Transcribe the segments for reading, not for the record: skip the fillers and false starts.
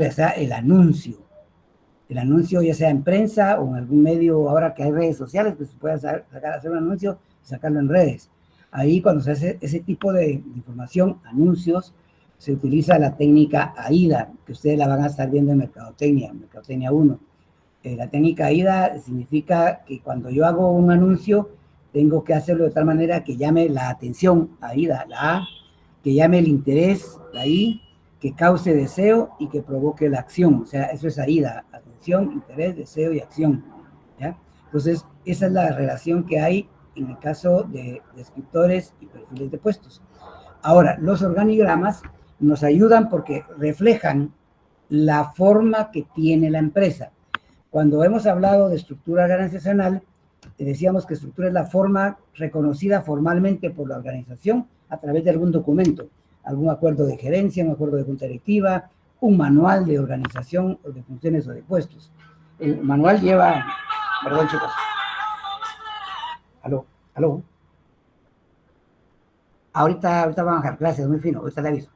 o sea, el anuncio ya sea en prensa o en algún medio, ahora que hay redes sociales, pues se puede hacer un anuncio y sacarlo en redes. Ahí cuando se hace ese tipo de información, anuncios, se utiliza la técnica AIDA, que ustedes la van a estar viendo en Mercadotecnia 1. La técnica AIDA significa que cuando yo hago un anuncio, tengo que hacerlo de tal manera que llame la atención, AIDA, la A, que llame el interés, la I, que cause deseo y que provoque la acción. O sea, eso es AIDA, atención, interés, deseo y acción. ¿Ya? Entonces, esa es la relación que hay en el caso de descriptores y perfiles de puestos. Ahora, los organigramas nos ayudan porque reflejan la forma que tiene la empresa. Cuando hemos hablado de estructura organizacional, decíamos que estructura es la forma reconocida formalmente por la organización a través de algún documento, algún acuerdo de gerencia, un acuerdo de junta directiva, un manual de organización o de funciones o de puestos. El manual lleva, perdón chicos, aló, ahorita van a dejar clases, muy fino, ahorita le aviso.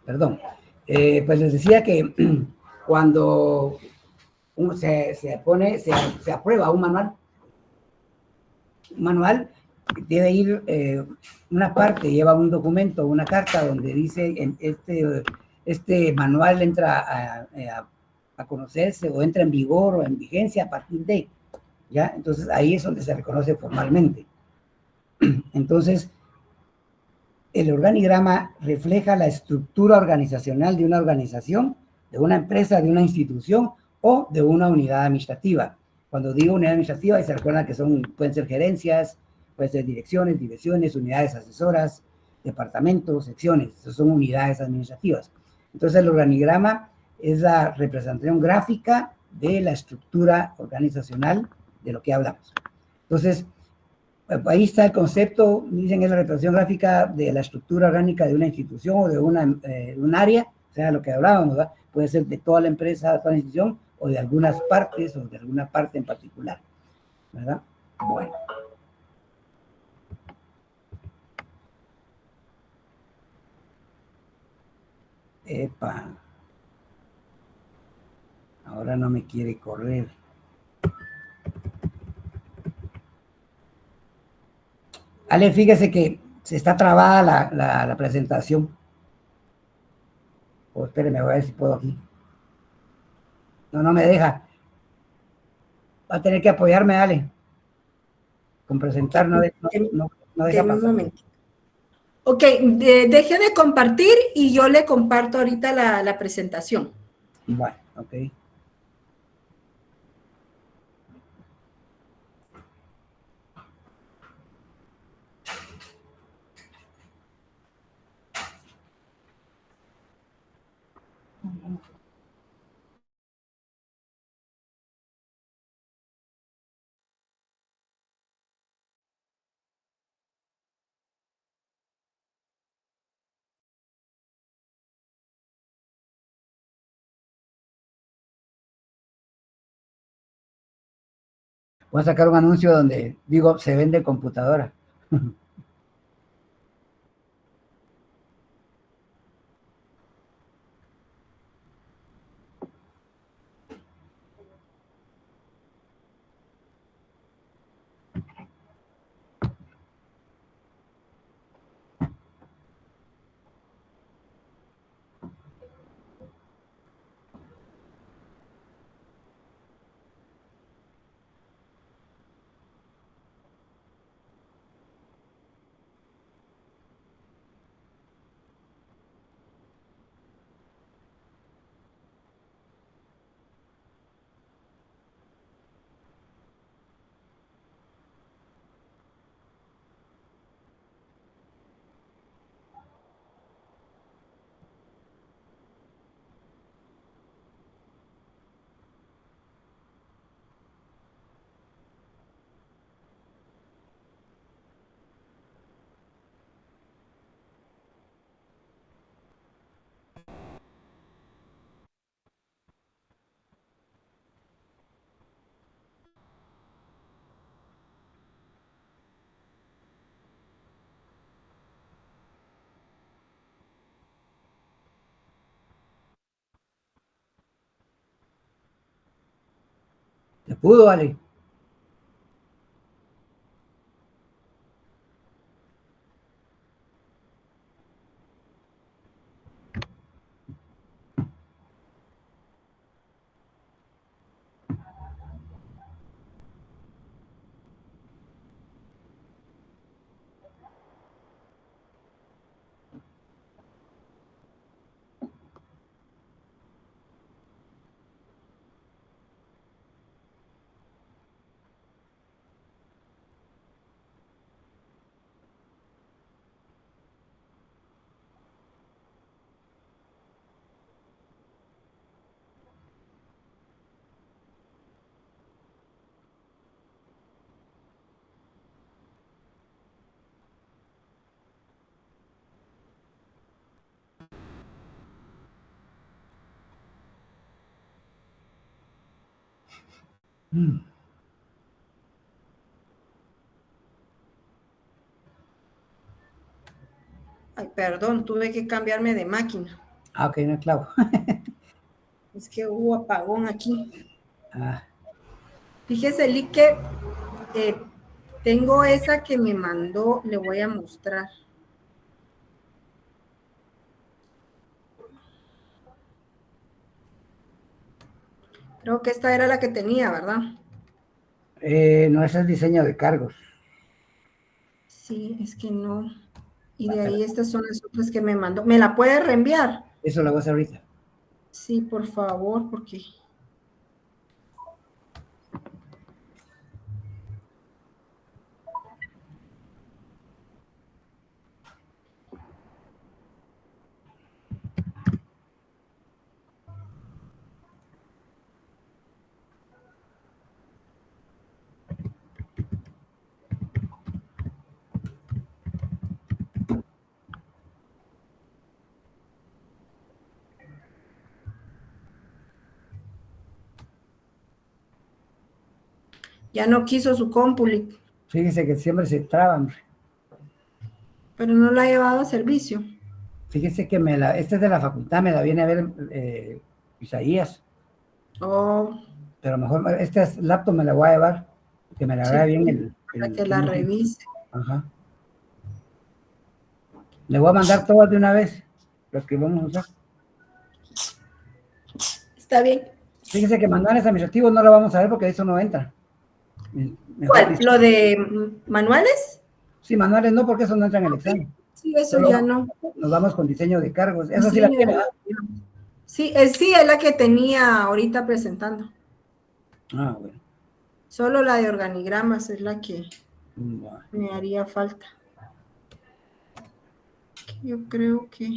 Perdón. Pues les decía que cuando se aprueba un manual debe ir una parte, lleva un documento, una carta donde dice este manual entra a conocerse o entra en vigor o en vigencia a partir de, ¿ya? Entonces ahí es donde se reconoce formalmente. Entonces, el organigrama refleja la estructura organizacional de una organización, de una empresa, de una institución o de una unidad administrativa. Cuando digo unidad administrativa, se recuerdan que pueden ser gerencias, pueden ser direcciones, divisiones, unidades asesoras, departamentos, secciones. Esas son unidades administrativas. Entonces, el organigrama es la representación gráfica de la estructura organizacional de lo que hablamos. Entonces, ahí está el concepto, dicen, es la representación gráfica de la estructura orgánica de una institución o de un área, o sea, lo que hablábamos, ¿verdad? Puede ser de toda la empresa, de toda la institución, o de algunas partes, o de alguna parte en particular, ¿verdad? Bueno. Epa. Ahora no me quiere correr. Ale, fíjese que se está trabada la presentación. Oh, espéreme, voy a ver si puedo aquí. No me deja. Va a tener que apoyarme, Ale. Con presentar no deja pasar. Un momento. Ok, deje de compartir y yo le comparto ahorita la presentación. Bueno, ok. Voy a sacar un anuncio donde digo, se vende computadora. Pudo, Ale. Ay, perdón, tuve que cambiarme de máquina. Ah, ok, no, clavo. Es que hubo apagón aquí. Ah, Fíjese, Lee, que tengo esa que me mandó, le voy a mostrar. Creo que esta era la que tenía, ¿verdad? no, ese es diseño de cargos. Sí, es que no. Y de ahí estas son las otras que me mandó. ¿Me la puede reenviar? Eso lo voy a hacer ahorita. Sí, por favor, porque... Ya no quiso su cómpulic, Fíjese que siempre se traban. pero no la ha llevado a servicio. Fíjese que esta es de la facultad, me la viene a ver Isaías. Oh, Pero mejor, esta laptop me la voy a llevar, que me la haga sí, bien para que la revise. Ajá. Le voy a mandar todas de una vez, las que vamos a usar. Está bien. Fíjese que manuales administrativos no lo vamos a ver porque eso no entra. Mejor ¿Cuál? dicho. ¿Lo de manuales? Sí, manuales no, porque eso no entra en el examen. Sí, eso Solo ya no. nos vamos con diseño de cargos. Eso sí la Diseño de tiene, ¿verdad? Sí, sí, es la que tenía ahorita presentando. Ah, bueno. Solo la de organigramas es la que Bueno. me haría falta. Yo creo que...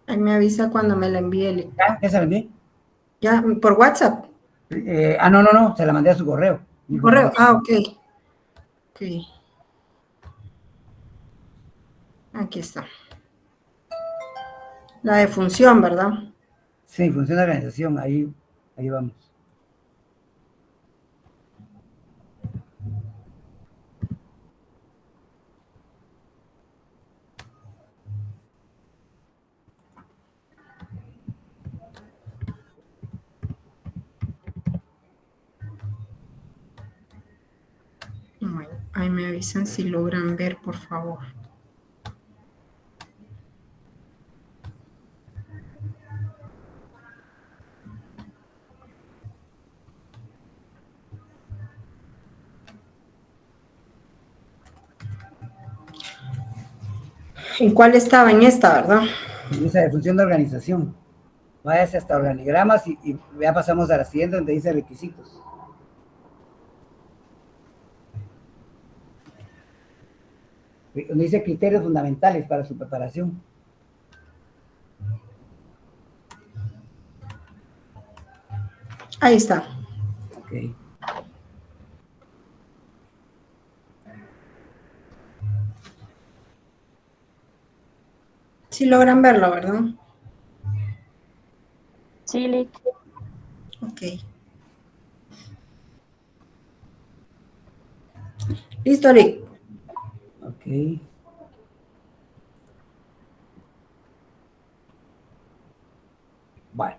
Ahí me avisa cuando me la envíe el... ¿Ya? ¿Qué se la envié? Ya, por WhatsApp. No, se la mandé a su correo. Dijo que Correo. no. Ah, ok. Ok. Aquí está. La de función, ¿verdad? Sí, funciona la organización, ahí vamos. Bueno, ahí me avisan si logran ver, por favor. ¿En cuál estaba? En esta, ¿verdad? Esa de función de organización. Váyase hasta organigramas y ya pasamos a la siguiente donde dice requisitos. Donde dice criterios fundamentales para su preparación. Ahí está. Ok. Sí logran verlo, ¿verdad? Sí, Lick. Ok. Listo, Lick. Ok. Bueno,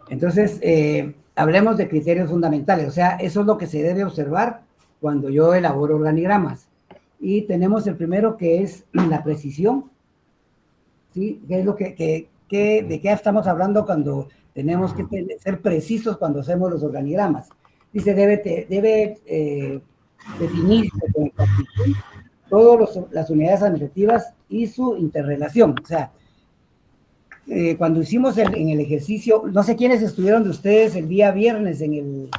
entonces hablemos de criterios fundamentales, o sea, eso es lo que se debe observar cuando yo elaboro organigramas. Y tenemos el primero que es la precisión, ¿sí? ¿Qué es lo de qué estamos hablando cuando tenemos que ser precisos cuando hacemos los organigramas? Dice, debe definirse con exactitud todas las unidades administrativas y su interrelación. O sea, cuando hicimos en el ejercicio, no sé quiénes estuvieron de ustedes el día viernes en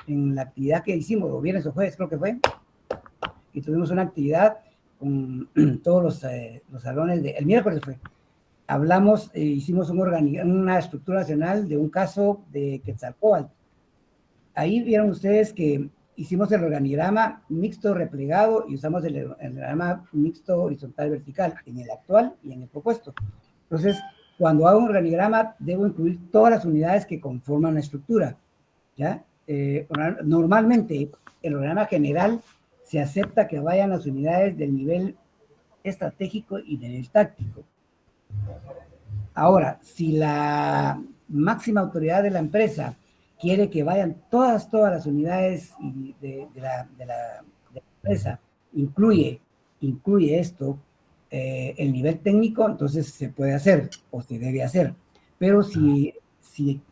la actividad que hicimos, o viernes o jueves creo que fue, y tuvimos una actividad con todos los salones, el miércoles fue, hablamos, hicimos una estructura nacional de un caso de Quetzalcóatl. Ahí vieron ustedes que hicimos el organigrama mixto replegado y usamos el organigrama mixto horizontal vertical en el actual y en el propuesto. Entonces, cuando hago un organigrama, debo incluir todas las unidades que conforman la estructura, ¿ya? Normalmente, el organigrama general se acepta que vayan las unidades del nivel estratégico y del táctico. Ahora, si la máxima autoridad de la empresa quiere que vayan todas las unidades de la empresa, incluye esto, el nivel técnico, entonces se puede hacer o se debe hacer. Pero si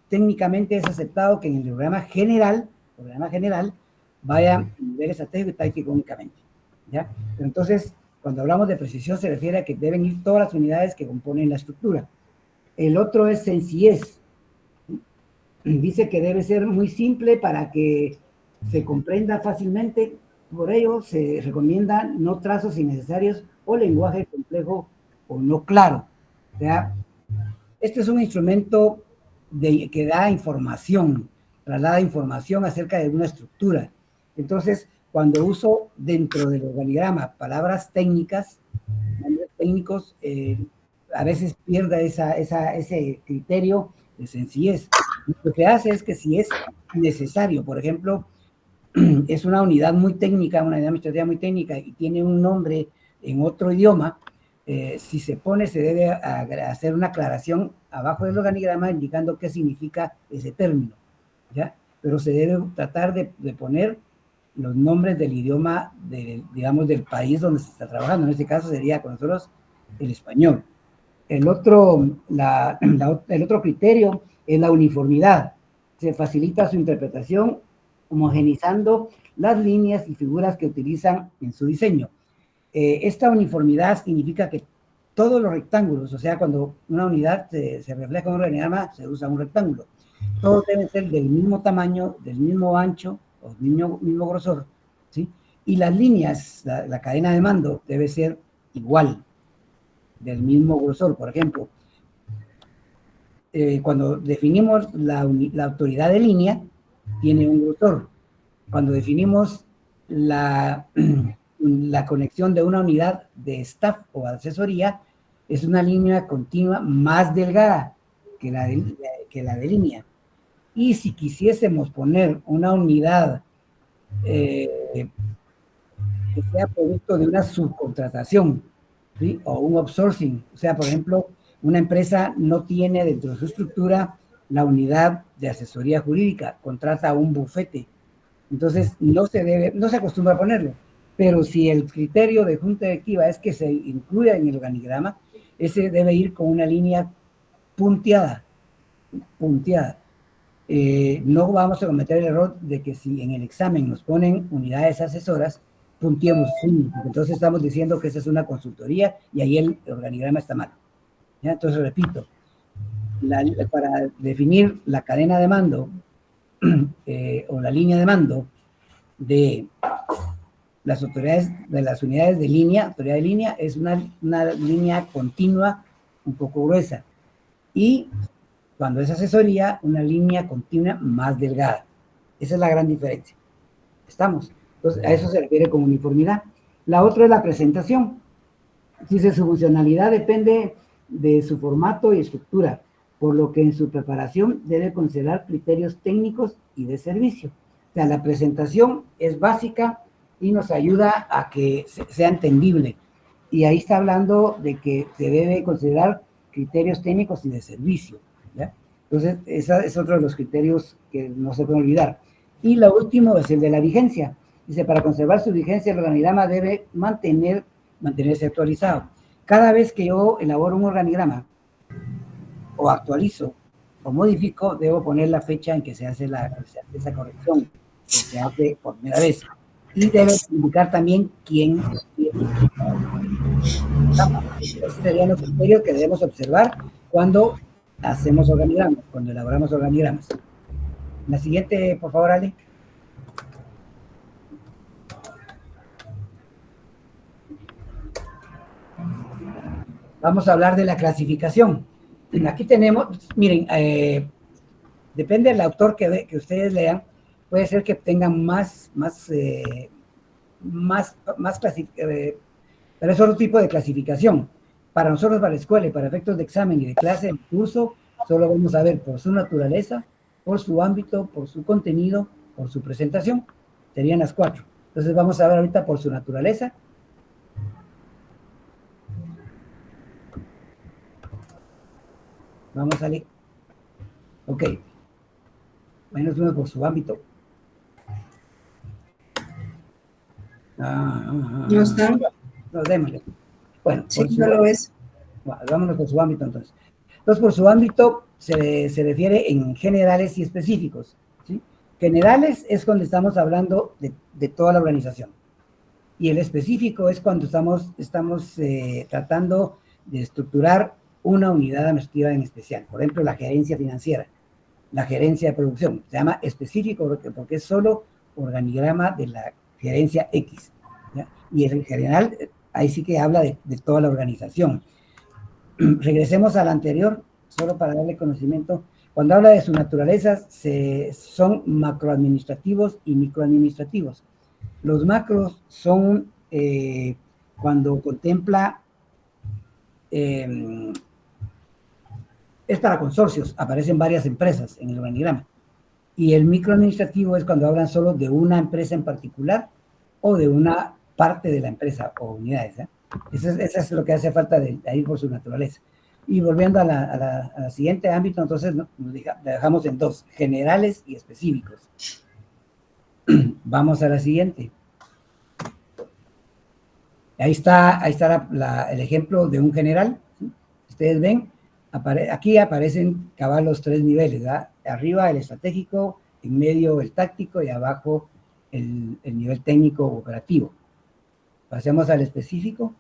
técnicamente es aceptado que en el programa general vaya nivel estratégico y táctico únicamente, ¿ya? Pero entonces, cuando hablamos de precisión, se refiere a que deben ir todas las unidades que componen la estructura. El otro es sencillez. Dice que debe ser muy simple para que se comprenda fácilmente. Por ello, se recomienda no trazos innecesarios o lenguaje complejo o no claro. O sea, este es un instrumento que da información, traslada información acerca de una estructura. Entonces, cuando uso dentro del organigrama palabras técnicas, nombres técnicos, a veces pierda ese criterio de sencillez. Lo que hace es que si es necesario, por ejemplo, es una unidad muy técnica, una unidad administrativa muy técnica y tiene un nombre en otro idioma, si se pone, se debe hacer una aclaración abajo del organigrama indicando qué significa ese término, ¿ya? Pero se debe tratar de poner los nombres del idioma, digamos, del país donde se está trabajando. En este caso sería con nosotros el español. El otro criterio es la uniformidad. Se facilita su interpretación homogenizando las líneas y figuras que utilizan en su diseño. Esta uniformidad significa que todos los rectángulos, o sea, cuando una unidad se refleja en un organigrama, se usa un rectángulo. Todos deben ser del mismo tamaño, del mismo ancho, o mismo grosor, ¿sí? Y las líneas, la cadena de mando debe ser igual, del mismo grosor. Por ejemplo, cuando definimos la autoridad de línea, tiene un grosor. Cuando definimos la conexión de una unidad de staff o asesoría, es una línea continua más delgada que la de línea. Y si quisiésemos poner una unidad que sea producto de una subcontratación, ¿sí? O un outsourcing, o sea, por ejemplo, una empresa no tiene dentro de su estructura la unidad de asesoría jurídica, contrata un bufete, entonces no se acostumbra a ponerlo, pero si el criterio de junta directiva es que se incluya en el organigrama, ese debe ir con una línea punteada. No vamos a cometer el error de que si en el examen nos ponen unidades asesoras, punteemos, entonces estamos diciendo que esa es una consultoría y ahí el organigrama está mal, ¿ya? Entonces repito, para definir la cadena de mando o la línea de mando de las autoridades, de las unidades de línea, autoridad de línea es una línea continua un poco gruesa, y cuando es asesoría, una línea continua más delgada. Esa es la gran diferencia. ¿Estamos? Entonces, a eso se refiere con uniformidad. La otra es la presentación. Dice, su funcionalidad depende de su formato y estructura, por lo que en su preparación debe considerar criterios técnicos y de servicio. O sea, la presentación es básica y nos ayuda a que sea entendible. Y ahí está hablando de que se debe considerar criterios técnicos y de servicio, ¿ya? Entonces, ese es otro de los criterios que no se pueden olvidar. Y lo último es el de la vigencia. Dice, para conservar su vigencia, el organigrama debe mantenerse actualizado. Cada vez que yo elaboro un organigrama, o actualizo, o modifico, debo poner la fecha en que se hace esa corrección, que se hace por primera vez. Y debe indicar también quién. Esos serían los criterios que debemos observar cuando hacemos organigramas, cuando elaboramos organigramas. La siguiente, por favor, Ale. Vamos a hablar de la clasificación. Aquí tenemos, miren, depende del autor que ustedes lean, puede ser que tengan pero es otro tipo de clasificación. Para nosotros, para la escuela y para efectos de examen y de clase, de curso, solo vamos a ver por su naturaleza, por su ámbito, por su contenido, por su presentación. Serían las 4. Entonces vamos a ver ahorita por su naturaleza. Vamos a leer. Ok. Menos uno por su ámbito. No está. No, démosle. Bueno, sí, no lo es. Vámonos por su ámbito entonces. Entonces, por su ámbito se refiere en generales y específicos, ¿sí? Generales es cuando estamos hablando de toda la organización. Y el específico es cuando estamos tratando de estructurar una unidad administrativa en especial. Por ejemplo, la gerencia financiera, la gerencia de producción. Se llama específico porque es solo organigrama de la gerencia X, ¿ya? Y el general, ahí sí que habla de toda la organización. Regresemos al anterior, solo para darle conocimiento. Cuando habla de su naturaleza, son macroadministrativos y microadministrativos. Los macros son cuando contempla, es para consorcios, aparecen varias empresas en el organigrama. Y el microadministrativo es cuando hablan solo de una empresa en particular o de una parte de la empresa o unidades, ¿eh? Eso es lo que hace falta de ir por su naturaleza. Y volviendo a la siguiente ámbito, entonces nos dejamos en 2, generales y específicos. Vamos a la siguiente. Ahí está el ejemplo de un general, ¿sí? Ustedes ven, aquí aparecen cabal los 3 niveles, ¿verdad? Arriba el estratégico, en medio el táctico y abajo el nivel técnico operativo. Pasemos al específico.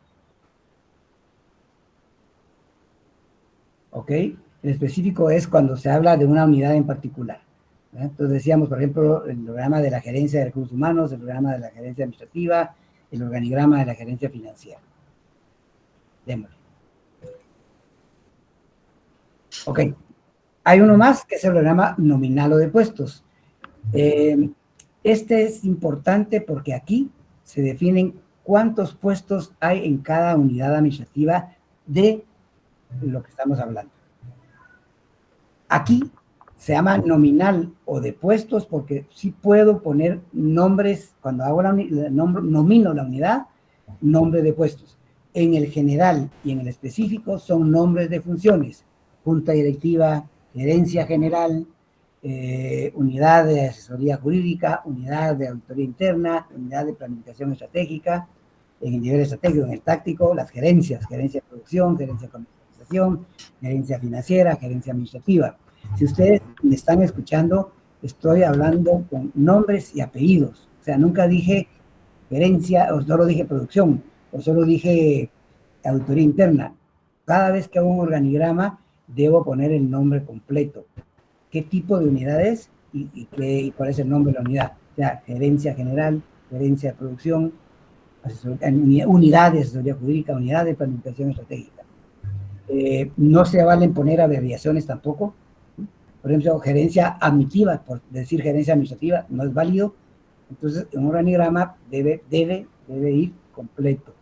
¿Ok? El específico es cuando se habla de una unidad en particular, ¿verdad? Entonces decíamos, por ejemplo, el programa de la gerencia de recursos humanos, el programa de la gerencia administrativa, el organigrama de la gerencia financiera. Démosle. Ok. Hay uno más que es el programa nominal o de puestos. Este es importante porque aquí se definen cuántos puestos hay en cada unidad administrativa de lo que estamos hablando. Aquí se llama nominal o de puestos porque sí puedo poner nombres, cuando hago nomino la unidad, nombre de puestos. En el general y en el específico son nombres de funciones, junta directiva, gerencia general, unidad de asesoría jurídica, unidad de auditoría interna, unidad de planificación estratégica, en el nivel estratégico, en el táctico, las gerencias, gerencia de producción, gerencia de comercialización, gerencia financiera, gerencia administrativa. Si ustedes me están escuchando, estoy hablando con nombres y apellidos. O sea, nunca dije gerencia, o solo dije producción, o solo dije auditoría interna. Cada vez que hago un organigrama, debo poner el nombre completo. ¿Qué tipo de unidad es? Y cuál es el nombre de la unidad. O sea, gerencia general, gerencia de producción, unidad de asesoría jurídica, unidad de planificación estratégica. No se valen poner abreviaciones tampoco. Por ejemplo, gerencia admitiva, por decir gerencia administrativa, no es válido. Entonces, un organigrama debe ir completo.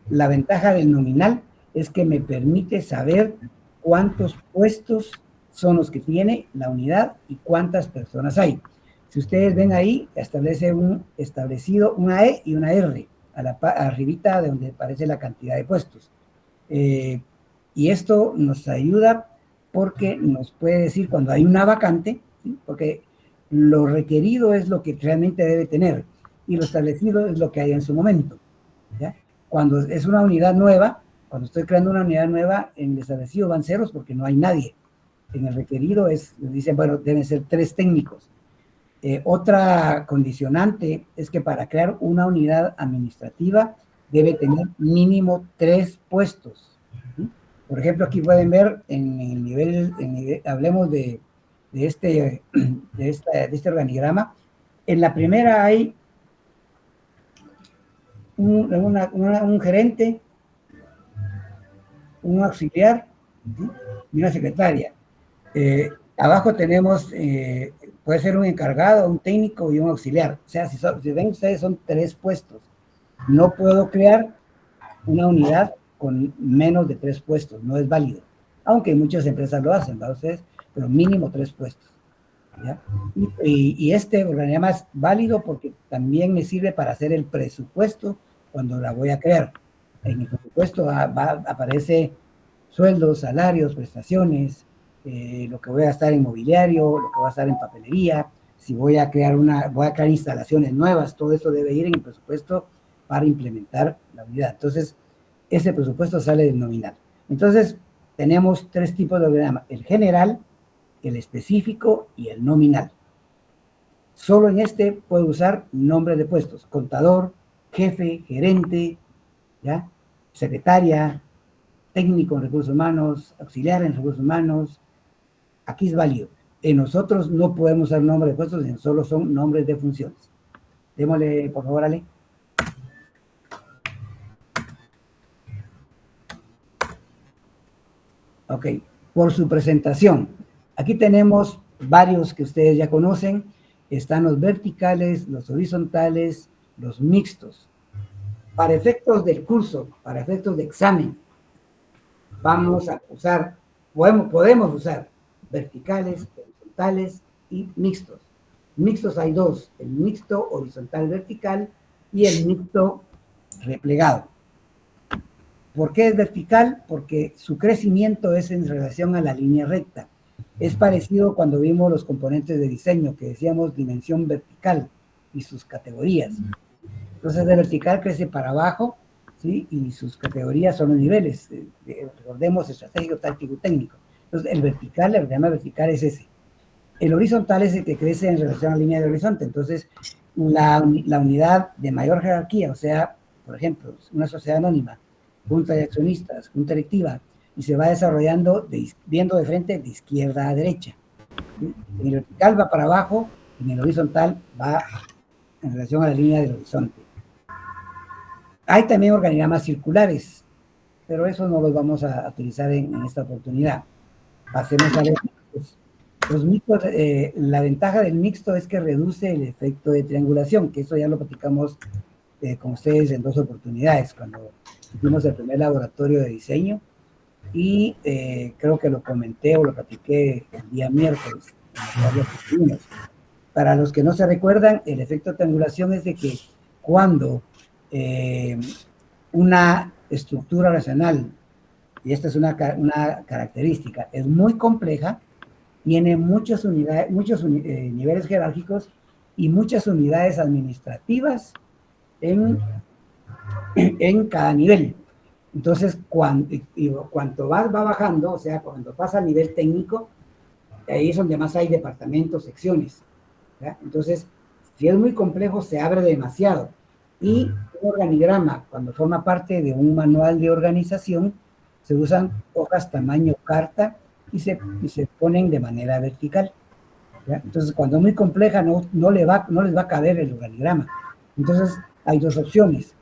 La ventaja del nominal es que me permite saber cuántos puestos son los que tiene la unidad y cuántas personas hay. Si ustedes ven ahí, establece establecido una E y una R, arribita de donde aparece la cantidad de puestos. Y esto nos ayuda porque nos puede decir cuando hay una vacante, ¿sí? Porque lo requerido es lo que realmente debe tener y lo establecido es lo que hay en su momento, ¿ya? Cuando es una unidad nueva, cuando estoy creando una unidad nueva, en el establecido van ceros porque no hay nadie. En el requerido dicen, bueno, deben ser 3 técnicos. Otra condicionante es que para crear una unidad administrativa debe tener mínimo 3 puestos. ¿Sí? Por ejemplo, aquí pueden ver en el nivel hablemos de este organigrama. En la primera hay un gerente, un auxiliar, ¿sí? Y una secretaria. Abajo tenemos, puede ser un encargado, un técnico y un auxiliar. O sea, si ven ustedes, son 3 puestos. No puedo crear una unidad con menos de 3 puestos, no es válido. Aunque muchas empresas lo hacen, ¿verdad ustedes? Pero mínimo 3 puestos. ¿Ya? Y este organigrama es válido porque también me sirve para hacer el presupuesto cuando la voy a crear. En el presupuesto aparece sueldos, salarios, prestaciones, lo que voy a gastar en mobiliario, lo que voy a gastar en papelería, si voy a crear instalaciones nuevas, todo eso debe ir en el presupuesto para implementar la unidad. Entonces, ese presupuesto sale del nominal. Entonces, tenemos 3 tipos de organigrama: el general, el específico y el nominal. Solo en este puedo usar nombres de puestos: contador, jefe, gerente, ¿ya? Secretaria, técnico en recursos humanos, auxiliar en recursos humanos. Aquí es válido. En nosotros no podemos usar nombres de puestos, solo son nombres de funciones. Démosle, por favor, Ale. Ok, por su presentación. Aquí tenemos varios que ustedes ya conocen. Están los verticales, los horizontales, los mixtos. Para efectos del curso, para efectos de examen, vamos a usar, podemos usar verticales, horizontales y mixtos. Mixtos hay 2, el mixto horizontal vertical y el mixto replegado. ¿Por qué es vertical? Porque su crecimiento es en relación a la línea recta. Es parecido cuando vimos los componentes de diseño, que decíamos dimensión vertical y sus categorías. Entonces, el vertical crece para abajo, ¿sí? Y sus categorías son los niveles. Recordemos, estratégico, táctico y técnico. Entonces, el diagrama vertical es ese. El horizontal es el que crece en relación a la línea de horizonte. Entonces, la unidad de mayor jerarquía, o sea, por ejemplo, una sociedad anónima, junta de accionistas, junta directiva, y se va desarrollando viendo de frente de izquierda a derecha. ¿Sí? En el vertical va para abajo, en el horizontal va en relación a la línea del horizonte. Hay también organigramas circulares, pero eso no los vamos a utilizar en esta oportunidad. Pasemos a los mixtos. La ventaja del mixto es que reduce el efecto de triangulación, que eso ya lo platicamos con ustedes en 2 oportunidades, cuando hicimos el primer laboratorio de diseño, y creo que lo comenté o lo platiqué el día miércoles. Para los que no se recuerdan, el efecto de triangulación es de que cuando una estructura racional, y esta es una característica, es muy compleja, tiene muchas unidades, niveles jerárquicos y muchas unidades administrativas en cada nivel. Entonces, cuanto va bajando, o sea, cuando pasa al nivel técnico, ahí es donde más hay departamentos, secciones, ¿ya? Entonces, si es muy complejo, se abre demasiado. Y un organigrama, cuando forma parte de un manual de organización, se usan hojas tamaño carta y se ponen de manera vertical, ¿ya? Entonces, cuando es muy compleja, no les va a caber el organigrama. Entonces, hay 2 opciones.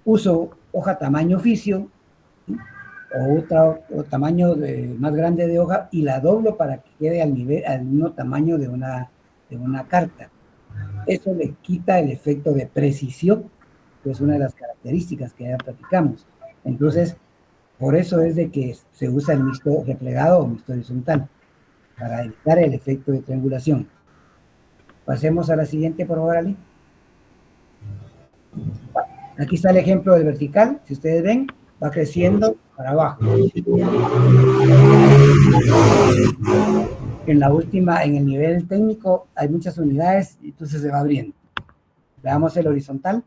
Uso hoja tamaño oficio, ¿sí? O tamaño más grande de hoja y la doblo para que quede al mismo tamaño de una carta. Eso le quita el efecto de precisión, que es una de las características que ya platicamos. Entonces, por eso es de que se usa el mixto replegado o mixto horizontal, para evitar el efecto de triangulación. Pasemos a la siguiente, por favor, Ali. Aquí está el ejemplo del vertical. Si ustedes ven, va creciendo para abajo. En la última, en el nivel técnico, hay muchas unidades, y entonces se va abriendo. Veamos el horizontal.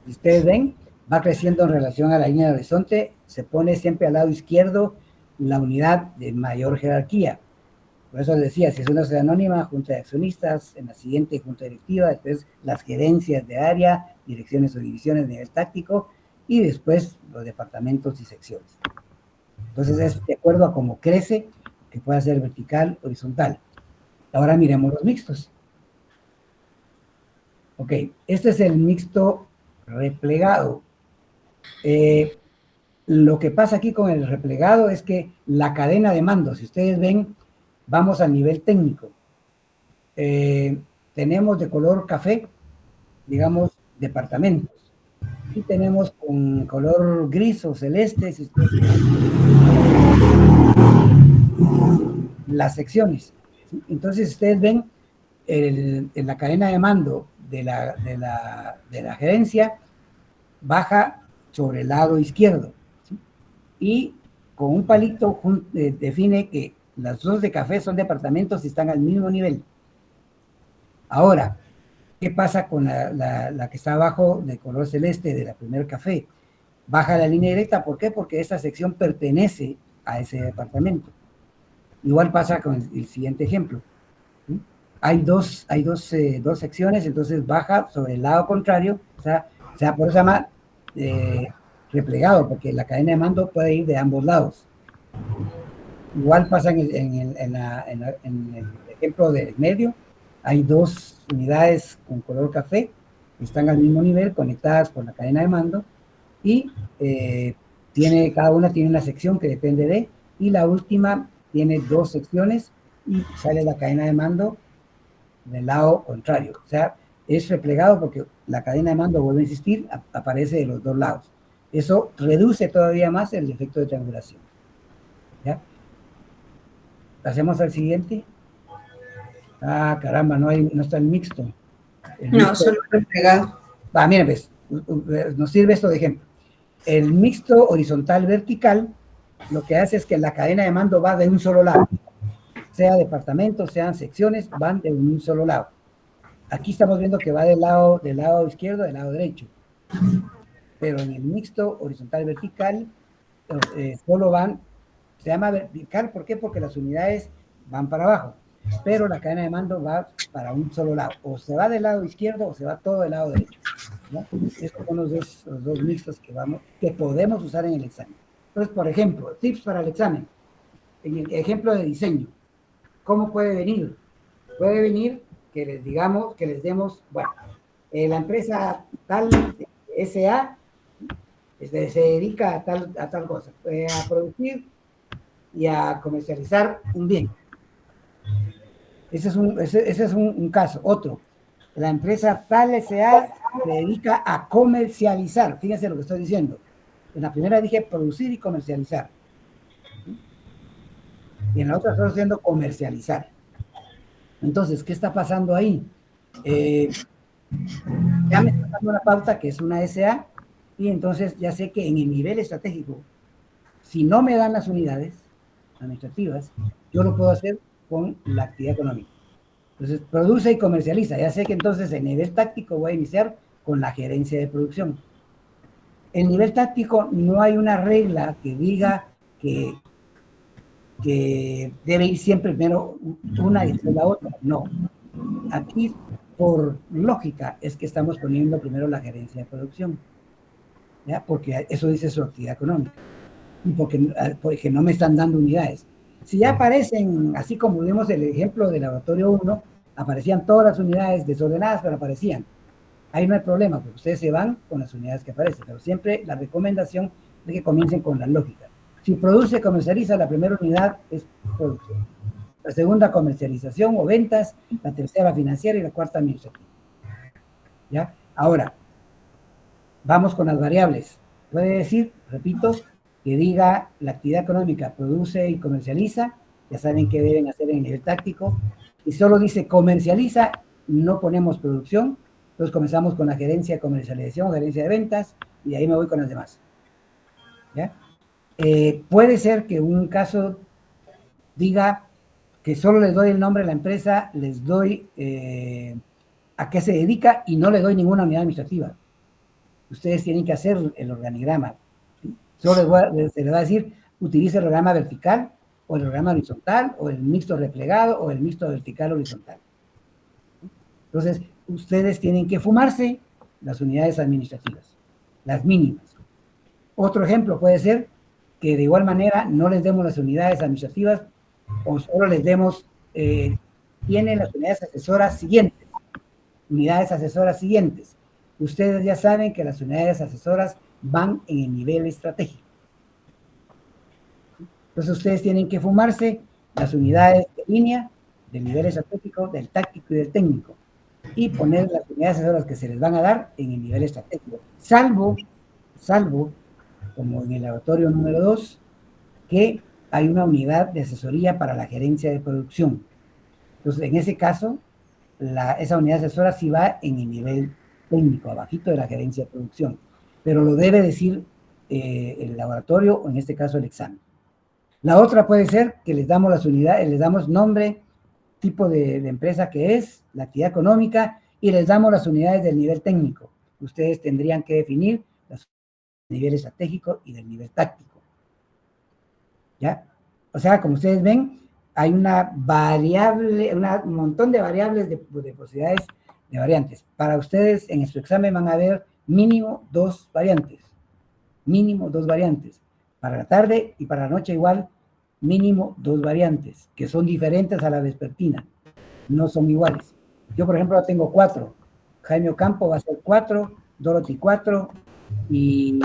Si ustedes ven, va creciendo en relación a la línea de horizonte, se pone siempre al lado izquierdo la unidad de mayor jerarquía. Por eso les decía, si es una sociedad anónima, junta de accionistas, en la siguiente junta directiva, después las gerencias de área, direcciones o divisiones de nivel táctico, y después los departamentos y secciones. Entonces es de acuerdo a cómo crece, que pueda ser vertical, horizontal. Ahora miremos los mixtos. Ok, este es el mixto replegado. Lo que pasa aquí con el replegado es que la cadena de mando, si ustedes ven, vamos al nivel técnico. Tenemos de color café, digamos, departamentos. Y tenemos con color gris o celeste, si ustedes las secciones. Entonces, ustedes ven en la cadena de mando de la gerencia, baja sobre el lado izquierdo. ¿Sí? Y con un palito define que las dos de café son departamentos y están al mismo nivel. Ahora, ¿qué pasa con la que está abajo de color celeste de la primer café? Baja la línea directa, ¿por qué? Porque esa sección pertenece a ese departamento. Igual pasa con el siguiente ejemplo. ¿Sí? Hay dos secciones, entonces baja sobre el lado contrario, o sea por eso se llama replegado, porque la cadena de mando puede ir de ambos lados. Igual pasa en el ejemplo del medio, hay dos unidades con color café, que están al mismo nivel, conectadas por la cadena de mando, y cada una tiene una sección que depende de, y la última tiene dos secciones, y sale la cadena de mando del lado contrario. O sea, es replegado porque la cadena de mando, vuelve a insistir, aparece de los dos lados. Eso reduce todavía más el efecto de triangulación. ¿Ya? Pasemos al siguiente. Ah, caramba, no está el mixto. No, solo replegado. Miren, pues, nos sirve esto de ejemplo. El mixto horizontal vertical, lo que hace es que la cadena de mando va de un solo lado. Sea departamentos, sean secciones, van de un solo lado. Aquí estamos viendo que va del lado izquierdo, del lado derecho. Pero en el mixto horizontal vertical, solo van, se llama vertical, ¿por qué? Porque las unidades van para abajo, pero la cadena de mando va para un solo lado. O se va del lado izquierdo o se va todo del lado derecho. ¿No? Estos son los dos mixtos que podemos usar en el examen. Entonces, por ejemplo, tips para el examen. En el ejemplo de diseño, ¿cómo puede venir? Puede venir que les demos, bueno, la empresa tal SA se dedica a tal cosa, a producir y a comercializar un bien. Ese es un caso. Otro, la empresa tal SA se dedica a comercializar. Fíjense lo que estoy diciendo. En la primera dije producir y comercializar. Y en la otra estoy diciendo comercializar. Entonces, ¿qué está pasando ahí? Ya me está dando una pauta que es una SA, y entonces ya sé que en el nivel estratégico, si no me dan las unidades administrativas, yo lo puedo hacer con la actividad económica. Entonces, produce y comercializa. Ya sé que entonces en nivel táctico voy a iniciar con la gerencia de producción. En nivel táctico no hay una regla que diga que debe ir siempre primero una y después la otra. No. Aquí, por lógica, es que estamos poniendo primero la gerencia de producción. ¿Ya? Porque eso dice su actividad económica. Y porque no me están dando unidades. Si ya aparecen, así como vimos el ejemplo del laboratorio 1, aparecían todas las unidades desordenadas, pero aparecían. Ahí no hay problema, porque ustedes se van con las unidades que aparecen, pero siempre la recomendación es que comiencen con la lógica. Si produce, comercializa, la primera unidad es producción. la segunda comercialización o ventas, la tercera financiera y la cuarta administrativa. ¿Ya? Ahora, vamos con las variables. Puede decir, repito, que diga la actividad económica produce y comercializa, ya saben qué deben hacer en el nivel táctico, y solo dice comercializa, no ponemos producción, entonces comenzamos con la gerencia de comercialización, gerencia de ventas, y ahí me voy con las demás. ¿Ya? Puede ser que un caso diga que solo les doy el nombre de la empresa, les doy a qué se dedica y no le doy ninguna unidad administrativa. Ustedes tienen que hacer el organigrama. Solo se les va a decir, utilice el organigrama vertical, o el organigrama horizontal, o el mixto replegado, o el mixto vertical horizontal. Entonces, ustedes tienen que fumarse las unidades administrativas, las mínimas. Otro ejemplo puede ser que de igual manera no les demos las unidades administrativas o solo les demos, tienen las unidades asesoras siguientes. Unidades asesoras siguientes. Ustedes ya saben que las unidades asesoras van en el nivel estratégico. Entonces ustedes tienen que fumarse las unidades de línea, del nivel estratégico, del táctico y del técnico, y poner las unidades asesoras que se les van a dar en el nivel estratégico, salvo, como en el laboratorio número 2, que hay una unidad de asesoría para la gerencia de producción. Entonces, en ese caso, esa unidad asesora sí va en el nivel técnico, abajito de la gerencia de producción, pero lo debe decir el laboratorio o en este caso el examen. La otra puede ser que les damos las unidades, les damos nombre, tipo de empresa que es, la actividad económica, y les damos las unidades del nivel técnico. Ustedes tendrían que definir los niveles estratégico y del nivel táctico. ¿Ya? O sea, como ustedes ven, hay una variable, un montón de variables de posibilidades de variantes. Para ustedes en su examen van a ver mínimo 2 variantes. Mínimo 2 variantes. Para la tarde y para la noche igual, mínimo 2 variantes, que son diferentes a la vespertina. No son iguales. Yo, por ejemplo, tengo 4. Jaime Ocampo va a ser 4, Dorothy 4 y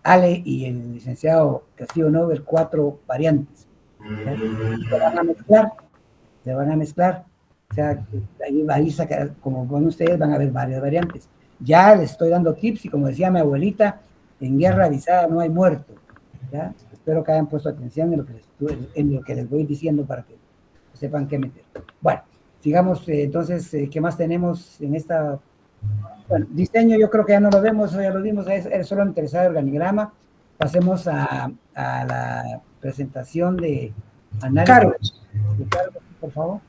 Ale y el licenciado Castillo Nobel 4 variantes. Se van a mezclar. O sea, ahí sacar, como con ustedes van a ver varias variantes. Ya les estoy dando tips y como decía mi abuelita, en guerra avisada no hay muerto. ¿Ya? Espero que hayan puesto atención en lo que les voy diciendo para que sepan qué meter. Bueno, sigamos entonces, ¿qué más tenemos en esta? Bueno, diseño yo creo que ya no lo vemos, ya lo vimos, es solo interesado el organigrama. Pasemos a la presentación de análisis. Carlos. De Carlos, por favor.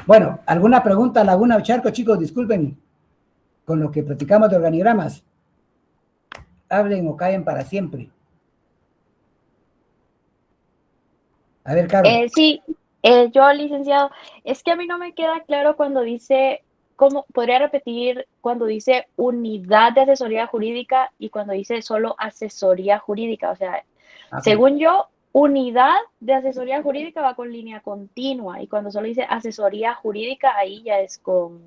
Bueno, ¿alguna pregunta, Laguna o Charco, chicos? Disculpen, con lo que platicamos de organigramas. Hablen o callen para siempre. A ver, Carlos. Sí, yo, licenciado, es que a mí no me queda claro cuando dice, ¿cómo podría repetir cuando dice unidad de asesoría jurídica y cuando dice solo asesoría jurídica? O sea, Okay. Según yo, unidad de asesoría jurídica va con línea continua y cuando solo dice asesoría jurídica, ahí ya es con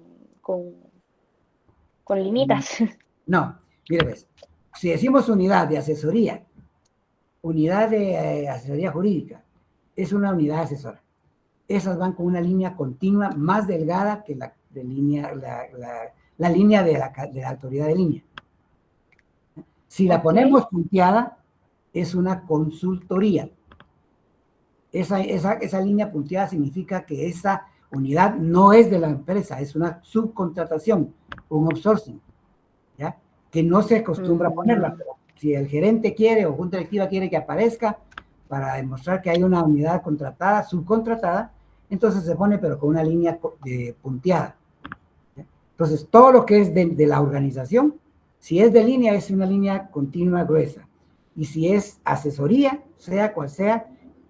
limitas. No, mire pues, si decimos unidad de asesoría jurídica, es una unidad asesora. Esas van con una línea continua más delgada que la línea de la autoridad de línea. Si la ponemos punteada, es una consultoría. Esa línea punteada significa que esa unidad no es de la empresa, es una subcontratación, un outsourcing, ¿ya? Que no se acostumbra a ponerla, pero si el gerente quiere o junta directiva quiere que aparezca para demostrar que hay una unidad contratada, subcontratada, entonces se pone pero con una línea punteada. ¿Ya? Entonces, todo lo que es de la organización, si es de línea, es una línea continua gruesa. Y si es asesoría, sea cual sea,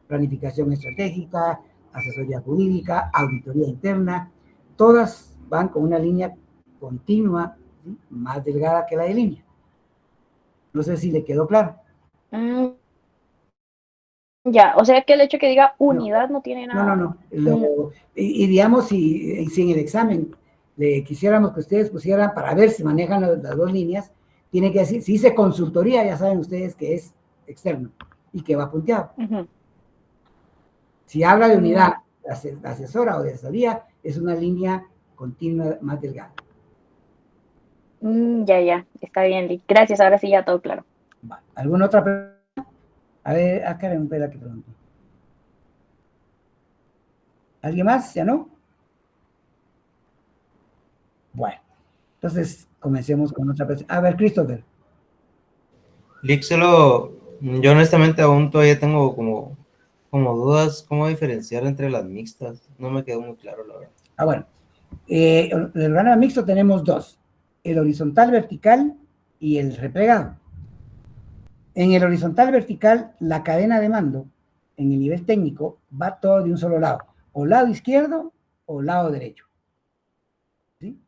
planificación estratégica, asesoría jurídica, auditoría interna, todas van con una línea continua, ¿sí? Más delgada que la de línea. No sé si le quedó claro. Ya, o sea que el hecho que diga unidad no tiene nada. No. Y digamos, si en el examen le quisiéramos que ustedes pusieran para ver si manejan las dos líneas, tiene que decir, si dice consultoría, ya saben ustedes que es externo y que va punteado. Si habla de unidad asesora o de asesoría, es una línea continua más delgada. Ya, está bien, Lick. Gracias, ahora sí ya todo claro. ¿Alguna otra pregunta? A ver, Karen, espera que pregunte. ¿Alguien más? ¿Ya no? Bueno, entonces comencemos con otra pregunta. A ver, Christopher. Lick, yo honestamente aún todavía tengo como dudas, cómo diferenciar entre las mixtas. No me quedó muy claro, la verdad. Bueno, el organograma mixto tenemos dos, el horizontal vertical y el replegado. En el horizontal vertical, la cadena de mando, en el nivel técnico, va todo de un solo lado, o lado izquierdo o lado derecho. ¿Sí?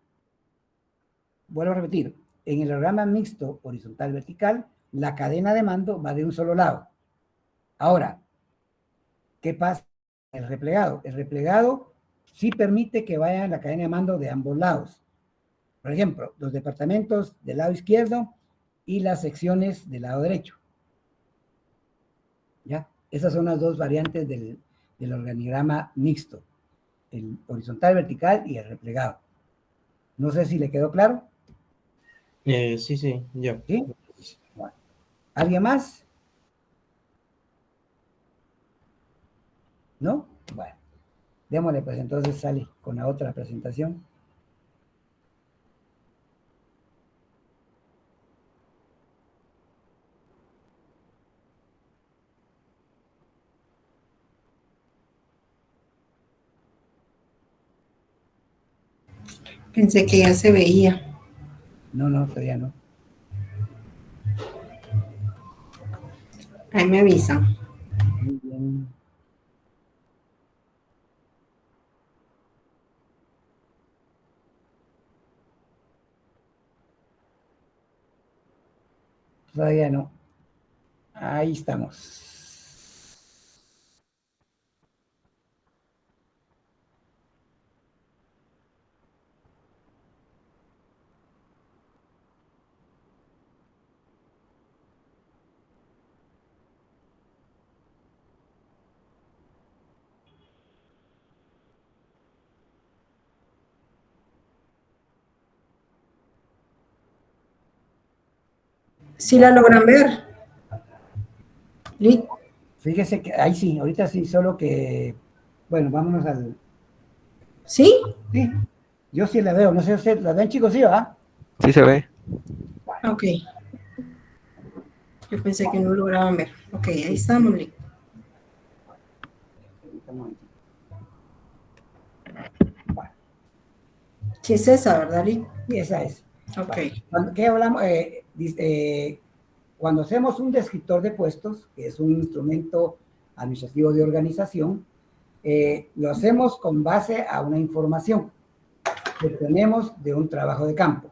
Vuelvo a repetir, en el organograma mixto horizontal vertical, la cadena de mando va de un solo lado. Ahora, ¿qué pasa en el replegado? El replegado sí permite que vaya la cadena de mando de ambos lados. Por ejemplo, los departamentos del lado izquierdo y las secciones del lado derecho. ¿Ya? Esas son las dos variantes del organigrama mixto, el horizontal vertical y el replegado. No sé si le quedó claro. Sí, yo. ¿Sí? Bueno. ¿Alguien más? ¿No? Bueno, démosle pues entonces sale con la otra presentación. Pensé que ya se veía. No, todavía no. Ahí me avisan. Muy bien. Todavía no. Ahí estamos. ¿Sí la logran ver? ¿Lick? Fíjese que ahí sí, ahorita sí, solo que, bueno, vámonos al... ¿Sí? Sí, yo sí la veo, no sé usted, ¿la ven chicos? Sí, ¿verdad? Sí se ve. Ok. Yo pensé que no lograban ver. Ok, ahí estamos, Lick. Sí es esa, ¿verdad, Lick? Sí, esa es. Ok. ¿Qué hablamos? Cuando hacemos un descriptor de puestos, que es un instrumento administrativo de organización, lo hacemos con base a una información que tenemos de un trabajo de campo.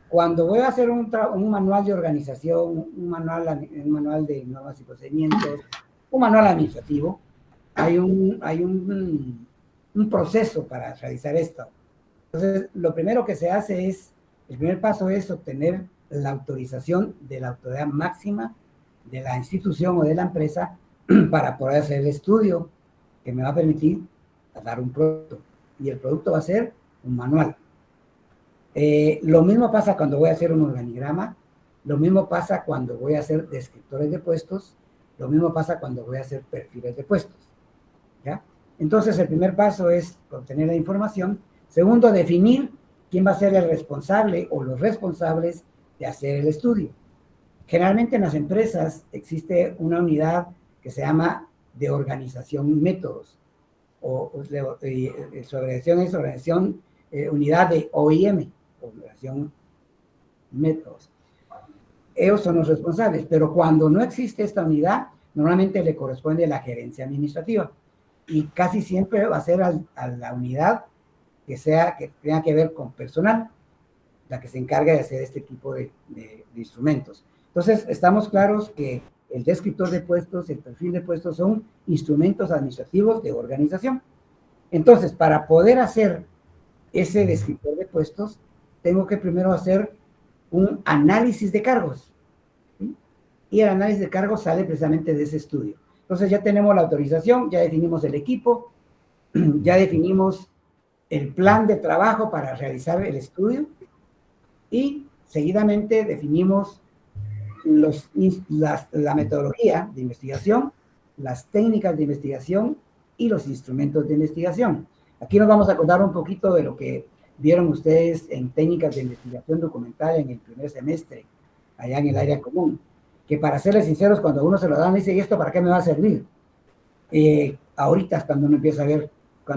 Cuando voy a hacer un manual de organización, un manual de normas y procedimientos, un manual administrativo, hay un proceso para realizar esto. Entonces, lo primero que se hace es, el primer paso es obtener la autorización de la autoridad máxima de la institución o de la empresa para poder hacer el estudio que me va a permitir dar un producto. Y el producto va a ser un manual. Lo mismo pasa cuando voy a hacer un organigrama, lo mismo pasa cuando voy a hacer descriptores de puestos, lo mismo pasa cuando voy a hacer perfiles de puestos. ¿Ya? Entonces, el primer paso es obtener la información. Segundo, definir quién va a ser el responsable o los responsables de hacer el estudio. Generalmente en las empresas existe una unidad que se llama de organización y métodos, su abreviación es unidad de OIM, organización y métodos. Ellos son los responsables, pero cuando no existe esta unidad, normalmente le corresponde a la gerencia administrativa y casi siempre va a ser a la unidad que tenga que ver con personal, la que se encarga de hacer este tipo de instrumentos. Entonces, estamos claros que el descriptor de puestos, el perfil de puestos son instrumentos administrativos de organización. Entonces, para poder hacer ese descriptor de puestos, tengo que primero hacer un análisis de cargos. ¿Sí? Y el análisis de cargos sale precisamente de ese estudio. Entonces ya tenemos la autorización, ya definimos el equipo, ya definimos el plan de trabajo para realizar el estudio y seguidamente definimos la metodología de investigación, las técnicas de investigación y los instrumentos de investigación. Aquí nos vamos a contar un poquito de lo que vieron ustedes en técnicas de investigación documental en el primer semestre, allá en el área común, que para serles sinceros, cuando uno se lo dan, dice, ¿y esto para qué me va a servir? Ahorita es cuando uno empieza a ver,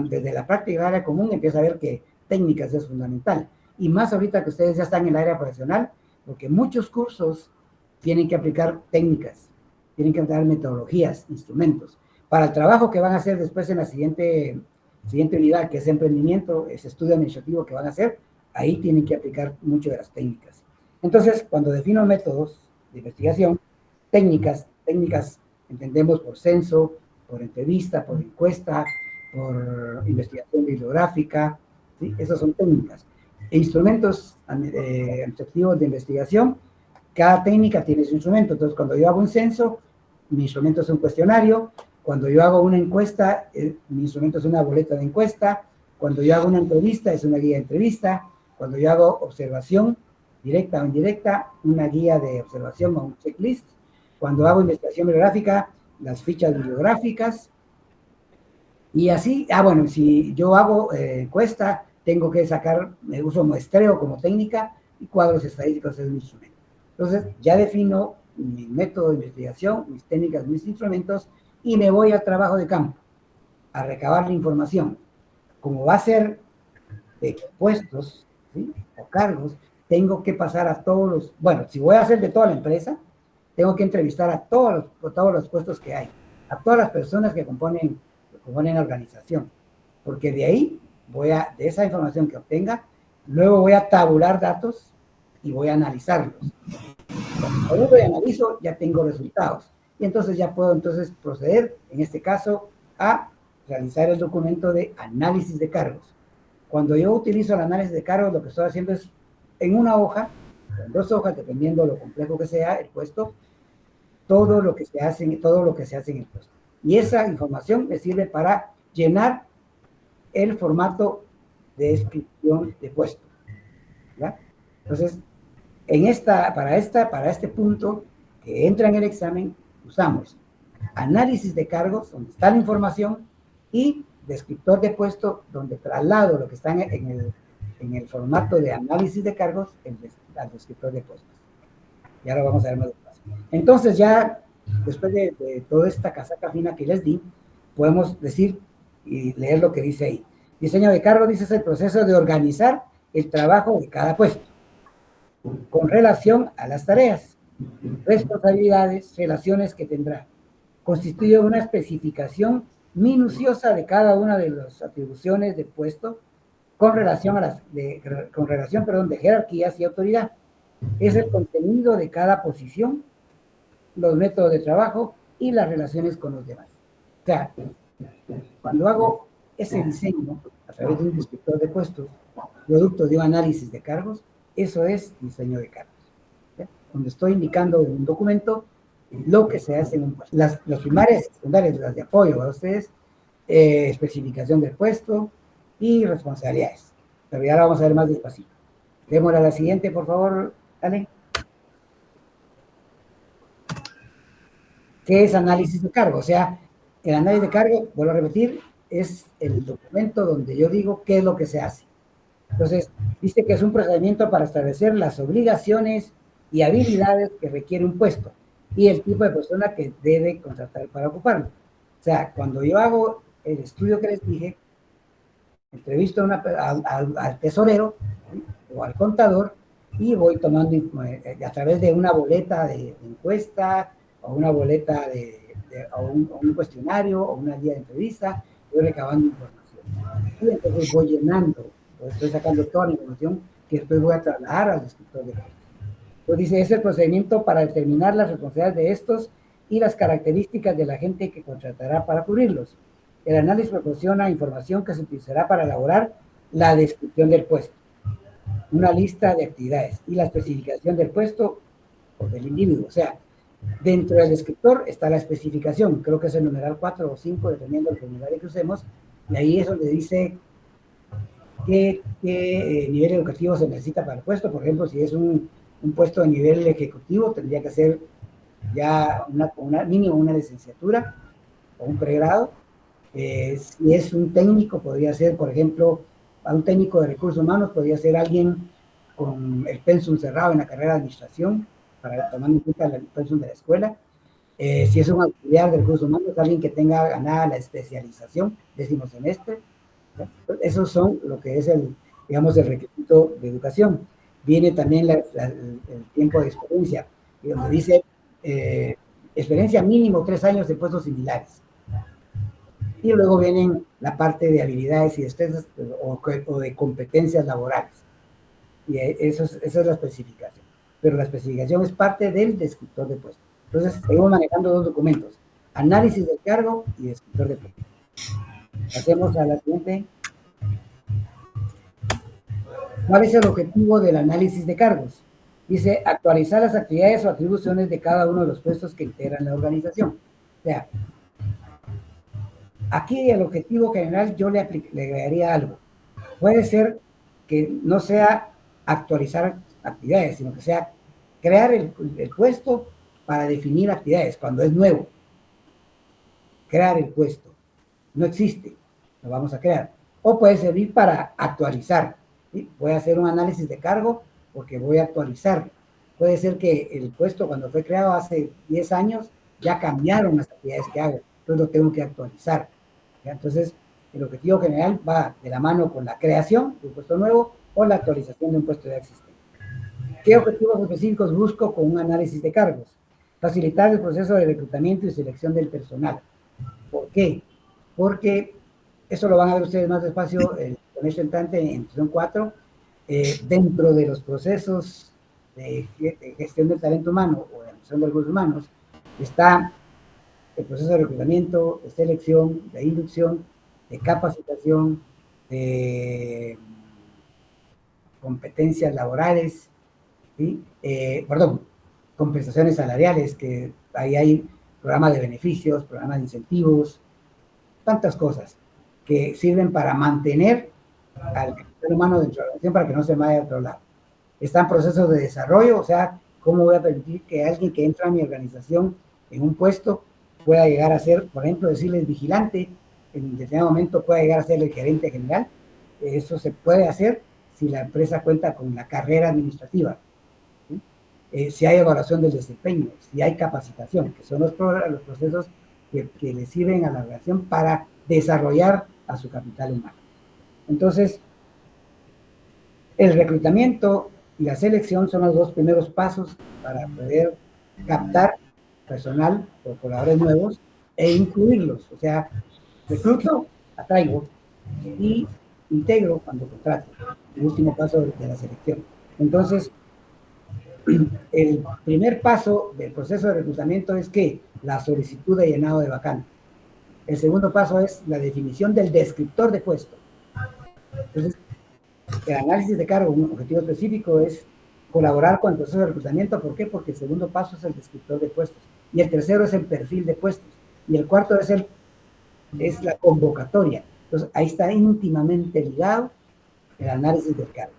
desde la práctica del área común, empieza a ver que técnicas es fundamental. Y más ahorita que ustedes ya están en el área profesional, porque muchos cursos tienen que aplicar técnicas, tienen que aplicar metodologías, instrumentos. Para el trabajo que van a hacer después en la siguiente unidad, que es emprendimiento, ese estudio administrativo que van a hacer, ahí tienen que aplicar mucho de las técnicas. Entonces, cuando defino métodos de investigación, técnicas entendemos por censo, por entrevista, por encuesta, por investigación bibliográfica, ¿sí? Esas son técnicas. E instrumentos administrativos de investigación, cada técnica tiene su instrumento. Entonces, cuando yo hago un censo, mi instrumento es un cuestionario. Cuando yo hago una encuesta, mi instrumento es una boleta de encuesta. Cuando yo hago una entrevista, es una guía de entrevista. Cuando yo hago observación, directa o indirecta, una guía de observación o un checklist. Cuando hago investigación bibliográfica, las fichas bibliográficas. Y así, bueno, si yo hago encuesta, tengo que sacar, uso muestreo como técnica y cuadros estadísticos es mi instrumento. Entonces, ya defino mi método de investigación, mis técnicas, mis instrumentos, y me voy al trabajo de campo, a recabar la información. Como va a ser de puestos, ¿sí? O cargos, tengo que pasar a todos los, bueno, si voy a hacer de toda la empresa, tengo que entrevistar a todos los puestos que hay, a todas las personas que componen la organización, porque de ahí de esa información que obtenga, luego voy a tabular datos y voy a analizarlos. Cuando yo analizo, ya tengo resultados. Y entonces ya puedo proceder, en este caso, a realizar el documento de análisis de cargos. Cuando yo utilizo el análisis de cargos, lo que estoy haciendo es, en una hoja, en 2 hojas, dependiendo lo complejo que sea el puesto, todo lo que se hace en el puesto. Y esa información me sirve para llenar el formato de descripción de puesto. ¿Ya? Entonces, para este punto que entra en el examen, usamos análisis de cargos, donde está la información, y descriptor de puesto, donde traslado lo que está en el formato de análisis de cargos al descriptor de puestos. Y ahora vamos a ver más despacio. Entonces ya, después de toda esta casaca fina que les di, podemos decir y leer lo que dice ahí. Diseño de cargos, dice, es el proceso de organizar el trabajo de cada puesto con relación a las tareas, responsabilidades, relaciones que tendrá. Constituye una especificación minuciosa de cada una de las atribuciones del puesto con relación de jerarquías y autoridad. Es el contenido de cada posición, los métodos de trabajo y las relaciones con los demás. O sea, cuando hago ese diseño a través de un descriptor de puestos, producto de un análisis de cargos, eso es diseño de cargos. ¿Ya? Donde estoy indicando en un documento lo que se hace en un puesto. Las primarias y secundarias, las de apoyo a ustedes, especificación del puesto y responsabilidades. Pero ya la vamos a ver más despacito. Démosle a la siguiente, por favor, Ale. ¿Qué es análisis de cargo? O sea, el análisis de cargo, vuelvo a repetir, es el documento donde yo digo qué es lo que se hace. Entonces, dice que es un procedimiento para establecer las obligaciones y habilidades que requiere un puesto y el tipo de persona que debe contratar para ocuparlo. O sea, cuando yo hago el estudio que les dije, entrevisto al tesorero, ¿sí? O al contador y voy tomando a través de una boleta de encuesta o una boleta o un cuestionario o una guía de entrevista, voy recabando información. Y entonces voy llenando, estoy sacando toda la información que después voy a trasladar al descriptor de puestos. Pues dice, es el procedimiento para determinar las responsabilidades de estos y las características de la gente que contratará para cubrirlos. El análisis proporciona información que se utilizará para elaborar la descripción del puesto, una lista de actividades y la especificación del puesto o del individuo. O sea, dentro del descriptor está la especificación, creo que es el numeral 4 o 5, dependiendo del formulario que usemos, y ahí es donde dice qué nivel educativo se necesita para el puesto. Por ejemplo, si es un puesto de nivel ejecutivo, tendría que ser ya mínimo una licenciatura o un pregrado. Si es un técnico, podría ser, por ejemplo, a un técnico de recursos humanos, podría ser alguien con el pensum cerrado en la carrera de administración, tomando en cuenta el pensum de la escuela. Si es un auxiliar de recursos humanos, alguien que tenga ganada la especialización, 10º semestre. Esos son lo que es el requisito de educación. Viene también el tiempo de experiencia, donde dice experiencia mínimo 3 años de puestos similares. Y luego vienen la parte de habilidades y destrezas o de competencias laborales. Y esa es la especificación. Pero la especificación es parte del descriptor de puesto. Entonces, seguimos manejando 2 documentos: análisis del cargo y descriptor de puesto. Pasemos a la siguiente. ¿Cuál es el objetivo del análisis de cargos? Dice, actualizar las actividades o atribuciones de cada uno de los puestos que integran la organización. O sea, aquí el objetivo general yo le agregaría algo. Puede ser que no sea actualizar actividades, sino que sea crear el puesto para definir actividades, cuando es nuevo. Crear el puesto. No existe, lo vamos a crear. O puede servir para actualizar. ¿Sí? Voy a hacer un análisis de cargo porque voy a actualizar. Puede ser que el puesto, cuando fue creado hace 10 años, ya cambiaron las actividades que hago, entonces lo tengo que actualizar. ¿Ya? Entonces, el objetivo general va de la mano con la creación de un puesto nuevo o la actualización de un puesto ya existente. ¿Qué objetivos específicos busco con un análisis de cargos? Facilitar el proceso de reclutamiento y selección del personal. ¿Por qué? Porque eso lo van a ver ustedes más despacio en este instante en instrucción 4, dentro de los procesos de gestión del talento humano o de administración de recursos humanos, está el proceso de reclutamiento, de selección, de inducción, de capacitación, de competencias laborales, ¿sí? Compensaciones salariales, que ahí hay programas de beneficios, programas de incentivos, tantas cosas que sirven para mantener al capital humano dentro de la organización para que no se vaya a otro lado. Están procesos de desarrollo, o sea, cómo voy a permitir que alguien que entra a mi organización en un puesto pueda llegar a ser, por ejemplo, decirles vigilante, en determinado momento pueda llegar a ser el gerente general. Eso se puede hacer si la empresa cuenta con la carrera administrativa. ¿Sí? Si hay evaluación del desempeño, si hay capacitación, que son los procesos que le sirven a la organización para desarrollar a su capital humano. Entonces, el reclutamiento y la selección son los 2 primeros pasos para poder captar personal o colaboradores nuevos e incluirlos. O sea, recluto, atraigo y integro cuando contrato. El último paso de la selección. Entonces, el primer paso del proceso de reclutamiento es que la solicitud de llenado de vacante. El segundo paso es la definición del descriptor de puesto. Entonces, el análisis de cargo, un objetivo específico, es colaborar con el proceso de reclutamiento. ¿Por qué? Porque el segundo paso es el descriptor de puestos. Y el tercero es el perfil de puestos. Y el cuarto es la convocatoria. Entonces, ahí está íntimamente ligado el análisis del cargo,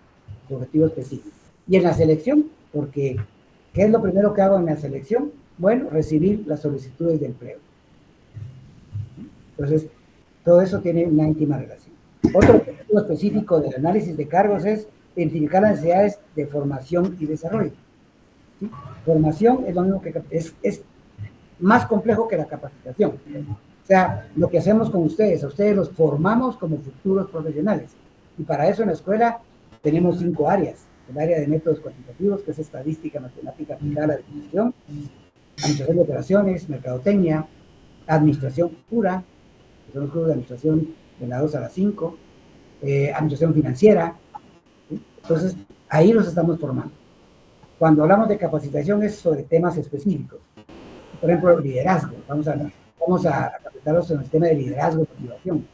el objetivo específico. Y en la selección, porque ¿qué es lo primero que hago en la selección? Bueno, recibir las solicitudes de empleo. Entonces, todo eso tiene una íntima relación. Otro objetivo específico del análisis de cargos es identificar las necesidades de formación y desarrollo. ¿Sí? Formación es lo mismo que es más complejo que la capacitación. O sea, lo que hacemos con ustedes, a ustedes los formamos como futuros profesionales. Y para eso en la escuela tenemos 5 áreas. El área de métodos cuantitativos, que es estadística, matemática aplicada a la definición, administración de operaciones, mercadotecnia, administración pura, que son los cursos de administración de la 2 a la 5, administración financiera. ¿Sí? Entonces, ahí los estamos formando. Cuando hablamos de capacitación es sobre temas específicos. Por ejemplo, liderazgo. Vamos a capacitarlos en el tema de liderazgo y motivación.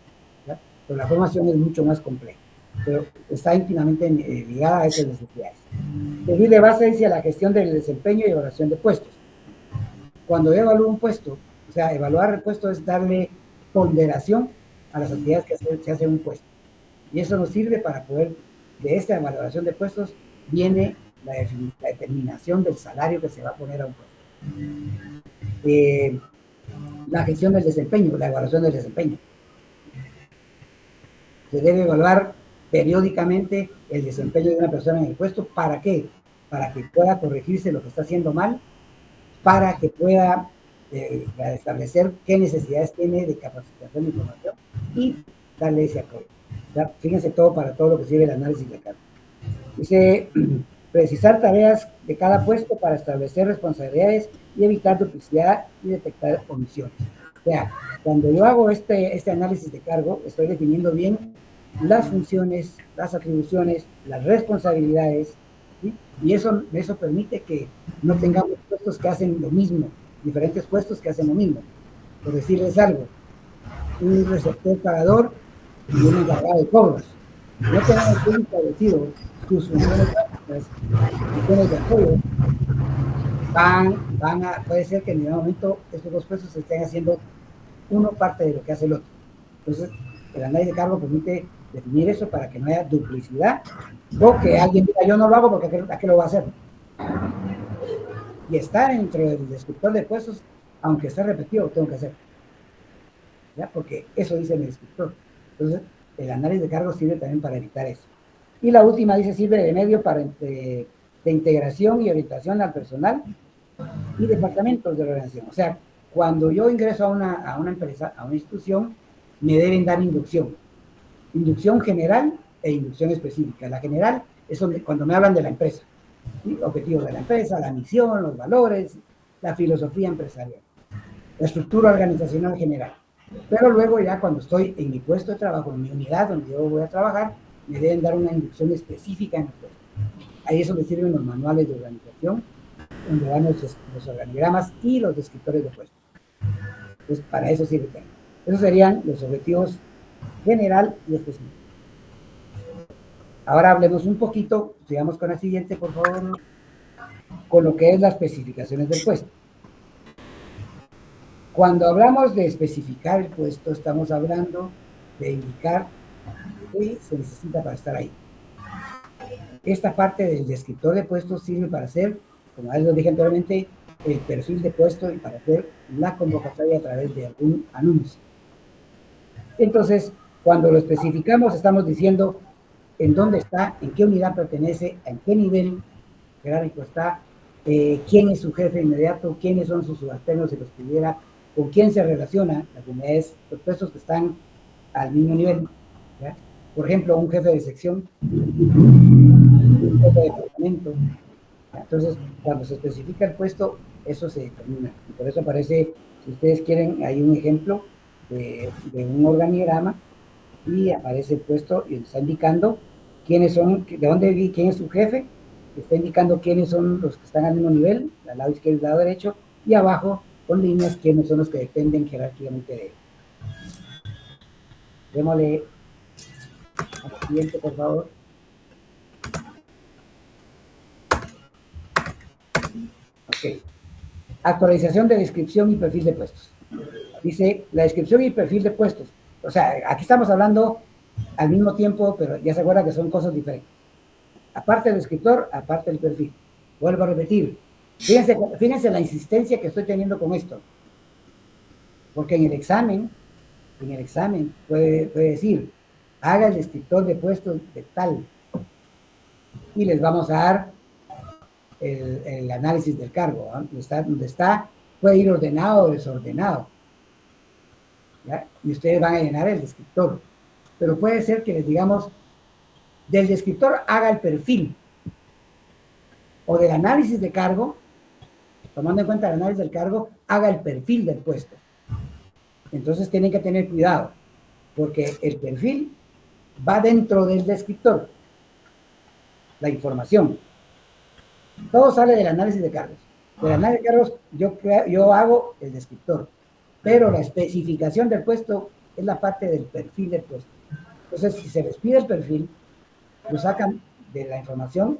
¿Ya? Pero la formación es mucho más compleja. pero está íntimamente ligada a esas necesidades. Perfil de base dice la gestión del desempeño y evaluación de puestos. Cuando yo evalúo un puesto, o sea, evaluar el puesto es darle ponderación a las actividades que se hace en un puesto. Y eso nos sirve para poder, de esta evaluación de puestos, viene la determinación del salario que se va a poner a un puesto. La gestión del desempeño, la evaluación del desempeño. Se debe evaluar periódicamente el desempeño de una persona en el puesto. ¿Para qué? Para que pueda corregirse lo que está haciendo mal, para que pueda establecer qué necesidades tiene de capacitación de información y darle ese apoyo. ¿Ya? Fíjense todo para todo lo que sirve el análisis de cargo. Dice, precisar tareas de cada puesto para establecer responsabilidades y evitar duplicidad y detectar omisiones. O sea, cuando yo hago este análisis de cargo, estoy definiendo bien las funciones, las atribuciones, las responsabilidades, ¿sí? Y eso permite que no tengamos puestos que hacen lo mismo, diferentes puestos que hacen lo mismo. Por decirles algo, un receptor pagador y un encargado de cobros. No tenemos bien establecido sus funciones de apoyo. Puede ser que en el momento estos dos puestos estén haciendo uno parte de lo que hace el otro. Entonces, el análisis de cargo permite definir eso para que no haya duplicidad o que alguien diga yo no lo hago porque ¿a qué lo va a hacer? Y está dentro del descriptor de puestos, aunque esté repetido, lo tengo que hacer. ¿Ya? Porque eso dice el descriptor. Entonces, el análisis de cargo sirve también para evitar eso. Y la última dice sirve de medio para de integración y orientación al personal y departamentos de la organización. O sea, cuando yo ingreso a una empresa, a una institución, me deben dar inducción. Inducción general e inducción específica. La general es cuando me hablan de la empresa, ¿sí? Objetivos de la empresa, la misión, los valores, la filosofía empresarial, la estructura organizacional general. Pero luego ya cuando estoy en mi puesto de trabajo, en mi unidad donde yo voy a trabajar, me deben dar una inducción específica en el puesto. Ahí eso me sirven los manuales de organización, donde van los organigramas y los descriptores de puestos. Entonces, para eso sirve también. Esos serían los objetivos general y específico. Ahora hablemos un poquito, sigamos con la siguiente, por favor, con lo que es las especificaciones del puesto. Cuando hablamos de especificar el puesto, estamos hablando de indicar qué se necesita para estar ahí. Esta parte del descriptor de puestos sirve para hacer, como ya les dije anteriormente, el perfil de puesto y para hacer la convocatoria a través de algún anuncio. Entonces, cuando lo especificamos, estamos diciendo en dónde está, en qué unidad pertenece, en qué nivel jerárquico está, quién es su jefe inmediato, quiénes son sus subalternos, si los tuviera, con quién se relaciona las unidades, los puestos que están al mismo nivel. ¿Ya? Por ejemplo, un jefe de sección, un jefe de departamento. Entonces, cuando se especifica el puesto, eso se determina. Y por eso aparece, si ustedes quieren, hay un ejemplo de un organigrama y aparece el puesto y está indicando quiénes son, de dónde vive, quién es su jefe, está indicando quiénes son los que están al mismo nivel, al lado izquierdo y al lado derecho, y abajo con líneas quiénes son los que dependen jerárquicamente de él. Démosle al siguiente, por favor. Ok. Actualización de descripción y perfil de puestos. Dice la descripción y perfil de puestos. O sea, aquí estamos hablando al mismo tiempo, pero ya se acuerdan que son cosas diferentes. Aparte del descriptor, aparte del perfil. Vuelvo a repetir. Fíjense la insistencia que estoy teniendo con esto. Porque en el examen puede decir, haga el descriptor de puestos de tal. Y les vamos a dar el análisis del cargo. Donde está, puede ir ordenado o desordenado. ¿Ya? Y ustedes van a llenar el descriptor. Pero puede ser que les digamos, del descriptor haga el perfil, o del análisis de cargo, tomando en cuenta el análisis del cargo, haga el perfil del puesto. Entonces tienen que tener cuidado, porque el perfil va dentro del descriptor, la información. Todo sale del análisis de cargos. Del análisis de cargos yo hago el descriptor, pero la especificación del puesto es la parte del perfil del puesto. Entonces, si se les pide el perfil, lo sacan de la información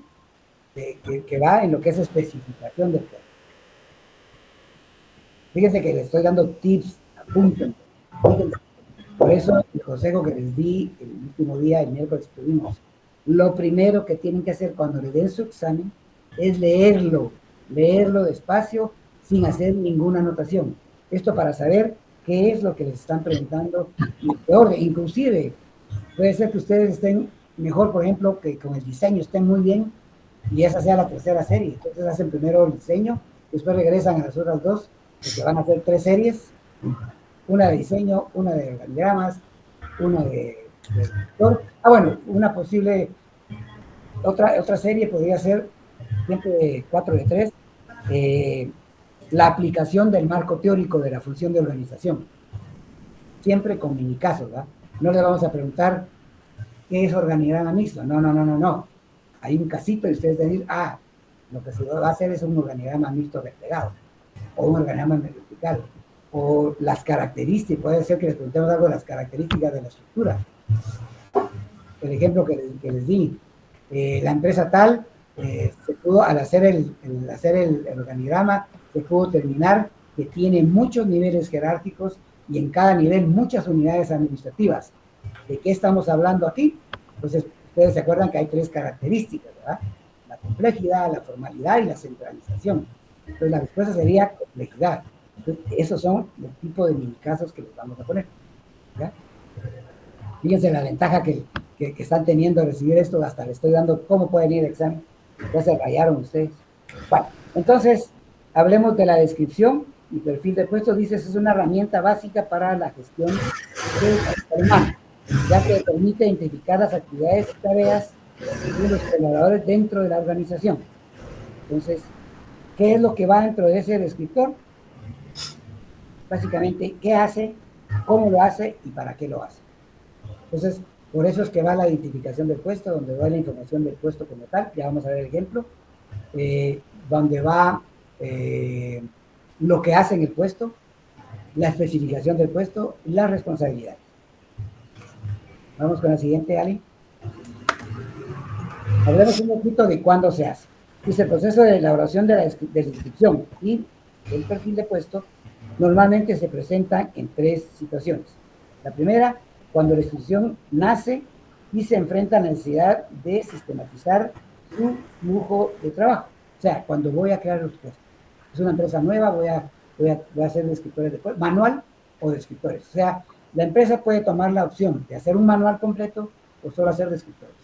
que va en lo que es especificación del puesto. Fíjense que les estoy dando tips, apúntenlo. Por eso el consejo que les di el último día, el miércoles que tuvimos, lo primero que tienen que hacer cuando le den su examen es leerlo despacio, sin hacer ninguna anotación. Esto para saber qué es lo que les están preguntando y peor, inclusive puede ser que ustedes estén mejor, por ejemplo, que con el diseño estén muy bien y esa sea la tercera serie. Entonces hacen primero el diseño, después regresan a las otras dos, porque van a hacer 3 series, una de diseño, una de organigramas, una de bueno, una posible, otra serie podría ser, siempre 4 de 3, la aplicación del marco teórico de la función de organización. Siempre con mini casos, ¿verdad? No le vamos a preguntar qué es organigrama mixto. No. Hay un casito y ustedes deben decir, lo que se va a hacer es un organigrama mixto replegado, o un organigrama vertical, o las características, puede ser que les preguntemos algo de las características de la estructura. El ejemplo que les di, la empresa tal, se pudo, al hacer el organigrama, se pudo determinar que tiene muchos niveles jerárquicos y en cada nivel muchas unidades administrativas. ¿De qué estamos hablando aquí? Entonces, ustedes se acuerdan que hay 3 características, ¿verdad? La complejidad, la formalidad y la centralización. Entonces, la respuesta sería complejidad. Entonces, esos son los tipos de mini casos que les vamos a poner, ¿ya? Fíjense la ventaja que están teniendo de recibir esto, hasta le estoy dando cómo pueden ir al examen. Ya se rayaron ustedes. Bueno, entonces, hablemos de la descripción y perfil de puesto. Dices, es una herramienta básica para la gestión del capital humano, ya que permite identificar las actividades y tareas de los colaboradores dentro de la organización. Entonces, ¿qué es lo que va dentro de ese descriptor? Básicamente, ¿qué hace? ¿Cómo lo hace? ¿Y para qué lo hace? Entonces, por eso es que va la identificación del puesto, donde va la información del puesto como tal, ya vamos a ver el ejemplo, donde va lo que hace en el puesto, la especificación del puesto, la responsabilidad. Vamos con la siguiente, Ali. Hablemos un poquito de cuándo se hace. Dice, el proceso de elaboración de la descripción y el perfil de puesto normalmente se presentan en 3 situaciones. La primera, cuando la institución nace y se enfrenta a la necesidad de sistematizar su flujo de trabajo. O sea, cuando voy a crear los puestos. Es una empresa nueva, voy a hacer de escritores de puestos, manual o de escritores. O sea, la empresa puede tomar la opción de hacer un manual completo o solo hacer de escritores.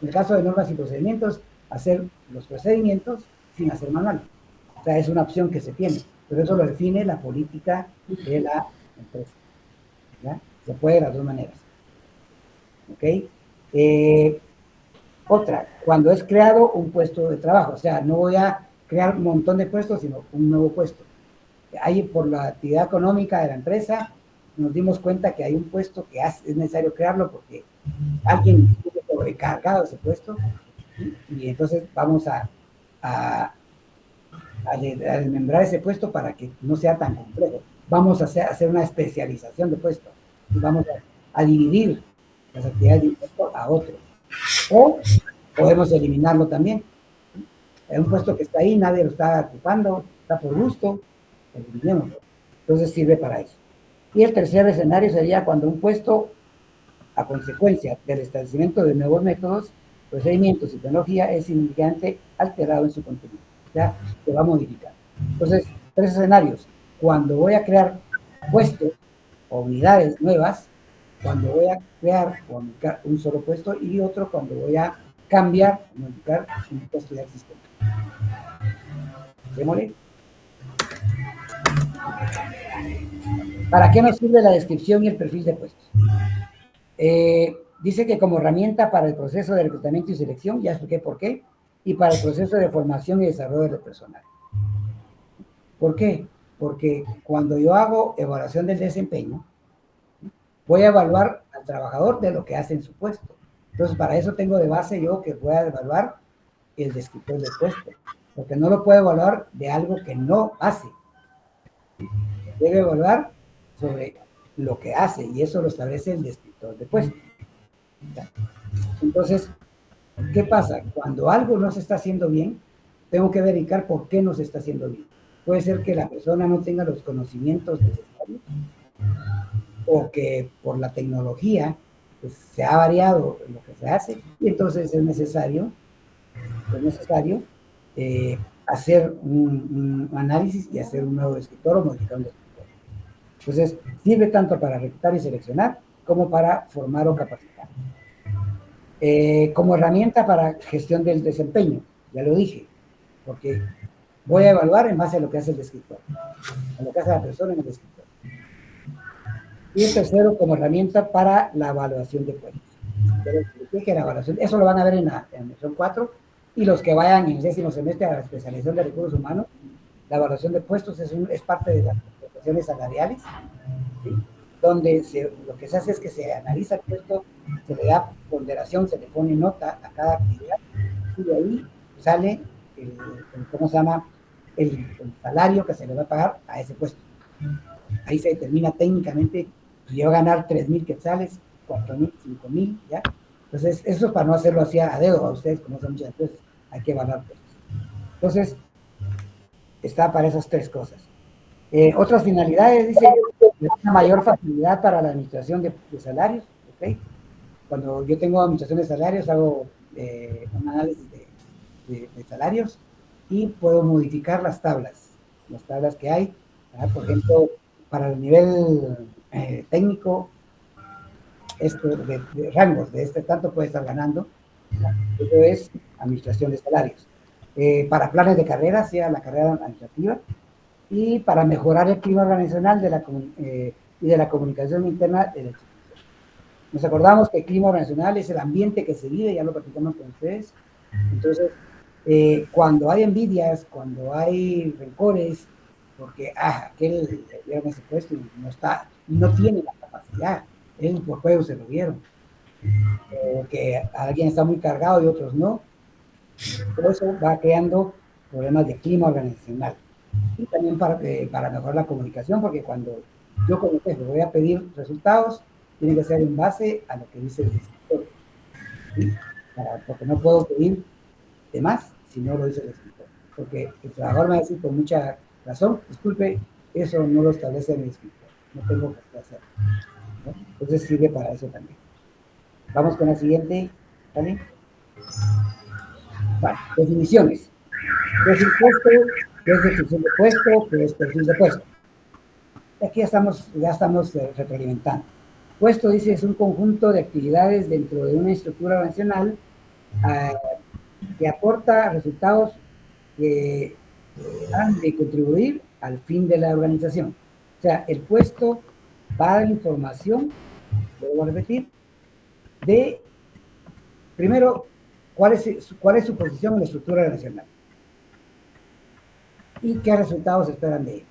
En el caso de normas y procedimientos, hacer los procedimientos sin hacer manual. O sea, es una opción que se tiene, pero eso lo define la política de la empresa. ¿Ya? Se puede de las 2 maneras. ¿Ok? Otra, cuando es creado un puesto de trabajo, o sea, no voy a crear un montón de puestos, sino un nuevo puesto. Ahí, por la actividad económica de la empresa, nos dimos cuenta que hay un puesto que es necesario crearlo porque alguien tiene sobrecargado ese puesto, y entonces vamos a desmembrar ese puesto para que no sea tan complejo. Vamos a hacer una especialización de puesto y vamos a dividir las actividades de un puesto a otro. O podemos eliminarlo también. Es un puesto que está ahí, nadie lo está ocupando, está por gusto, eliminémoslo. Entonces sirve para eso. Y el tercer escenario sería cuando un puesto, a consecuencia del establecimiento de nuevos métodos, procedimientos y tecnología, es significativamente alterado en su contenido. Ya se va a modificar. Entonces, 3 escenarios. Cuando voy a crear puestos o unidades nuevas, cuando voy a crear o modificar un solo puesto, y otro cuando voy a cambiar o modificar un puesto ya existente. Démosle. ¿Para qué nos sirve la descripción y el perfil de puestos? Dice que como herramienta para el proceso de reclutamiento y selección, ya expliqué por qué, y para el proceso de formación y desarrollo del personal. ¿Por qué? Porque cuando yo hago evaluación del desempeño, voy a evaluar al trabajador de lo que hace en su puesto. Entonces, para eso tengo de base yo que voy a evaluar el descriptor del puesto, porque no lo puedo evaluar de algo que no hace. Debe evaluar sobre lo que hace, y eso lo establece el descriptor de puesto. Entonces, ¿Qué pasa? Cuando algo no se está haciendo bien, tengo que verificar por qué no se está haciendo bien. Puede ser que la persona no tenga los conocimientos necesarios o que por la tecnología pues, se ha variado lo que se hace y entonces es necesario hacer un análisis y hacer un nuevo descriptor o modificar un descriptor. Entonces, sirve tanto para reclutar y seleccionar como para formar o capacitar. Como herramienta para gestión del desempeño, ya lo dije, porque voy a evaluar en base a lo que hace el descriptor, a lo que hace la persona en el descriptor. Y el tercero, como herramienta para la evaluación de puestos. Eso lo van a ver en la lección 4, y los que vayan en el 10º semestre a la especialización de recursos humanos, la evaluación de puestos es parte de las prestaciones salariales, ¿sí? Donde lo que se hace es que se analiza el puesto, se le da ponderación, se le pone nota a cada actividad, y de ahí sale ¿cómo se llama? El salario que se le va a pagar a ese puesto. Ahí se determina técnicamente, si yo voy a ganar 3,000 quetzales, 4,000, 5,000, ¿ya? Entonces, eso es para no hacerlo así a dedo, a ustedes conocen muchas veces, hay que evaluar puestos. Entonces, está para esas tres cosas. Otras finalidades, dice, una mayor facilidad para la administración de salarios, ¿ok? Cuando yo tengo administración de salarios, hago un análisis de salarios y puedo modificar las tablas que hay, ¿verdad? Por ejemplo, para el nivel técnico, de rangos de tanto puede estar ganando, ¿verdad? Eso es administración de salarios. Para planes de carrera, sea la carrera administrativa, y para mejorar el clima organizacional y de la comunicación interna de la institución. Nos acordamos que el clima organizacional es el ambiente que se vive, ya lo platicamos con ustedes. Entonces, cuando hay envidias, cuando hay rencores, porque aquel le dieron ese puesto y no tiene la capacidad, él por juego se lo dieron, que alguien está muy cargado y otros no, todo eso va creando problemas de clima organizacional. Y también para mejorar la comunicación, porque cuando yo como jefe voy a pedir resultados, tiene que ser en base a lo que dice el escritor, ¿sí? Porque no puedo pedir de más si no lo dice el escritor, porque el trabajador me va a decir con mucha razón, disculpe, eso no lo establece el escritor, no tengo que hacerlo, ¿no? Entonces sirve para eso también. Vamos con la siguiente, ¿vale? Bueno, definiciones. ¿Qué es el puesto? ¿Qué es descripción de puesto? ¿Qué es perfil de puesto? Aquí ya estamos retroalimentando. Puesto, dice, es un conjunto de actividades dentro de una estructura organizacional que aporta resultados que han de contribuir al fin de la organización. O sea, el puesto va a dar información, vuelvo a repetir, de, primero, cuál es su posición en la estructura organizacional y qué resultados esperan de él.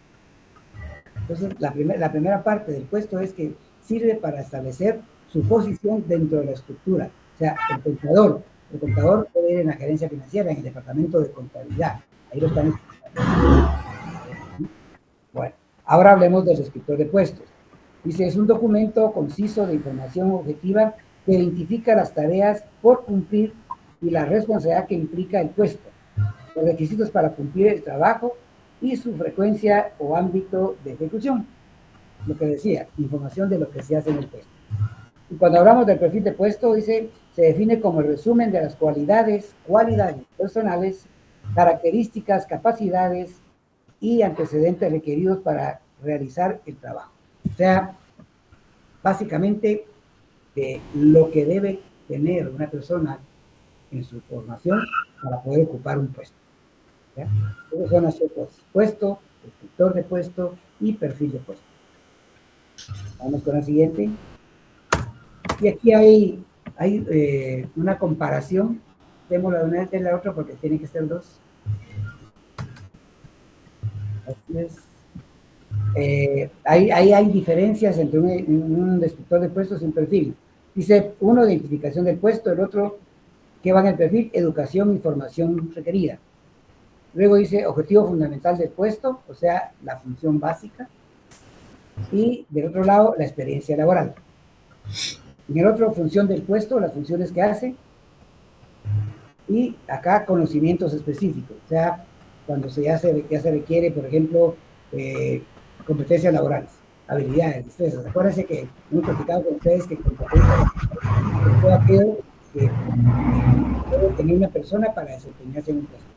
Entonces, la primera parte del puesto es que sirve para establecer su posición dentro de la estructura. O sea, el contador puede ir en la gerencia financiera, en el departamento de contabilidad. Ahí lo están. Bueno, ahora hablemos del descriptor de puestos. Dice, es un documento conciso de información objetiva que identifica las tareas por cumplir y la responsabilidad que implica el puesto, los requisitos para cumplir el trabajo y su frecuencia o ámbito de ejecución. Lo que decía, información de lo que se hace en el puesto. Y cuando hablamos del perfil de puesto, dice, se define como el resumen de las cualidades personales, características, capacidades y antecedentes requeridos para realizar el trabajo. O sea, básicamente, lo que debe tener una persona en su formación para poder ocupar un puesto. ¿Ya? Esas son las cosas: puesto, descriptor de puesto y perfil de puesto. Vamos con la siguiente. Y aquí hay una comparación. Démosla de una vez de la otra porque tienen que ser dos. Así es. Ahí hay diferencias entre un descriptor de puestos y un perfil. Dice uno, identificación del puesto, el otro, ¿qué va en el perfil? Educación y formación requerida. Luego dice objetivo fundamental del puesto, o sea, la función básica. Y del otro lado, la experiencia laboral. En el otro, función del puesto, las funciones que hace. Y acá conocimientos específicos, o sea, cuando ya se requiere, por ejemplo, competencias laborales, habilidades, destrezas. Acuérdense que hemos platicado con ustedes que competencias es todo aquello que debe tener una persona para desempeñarse en un puesto.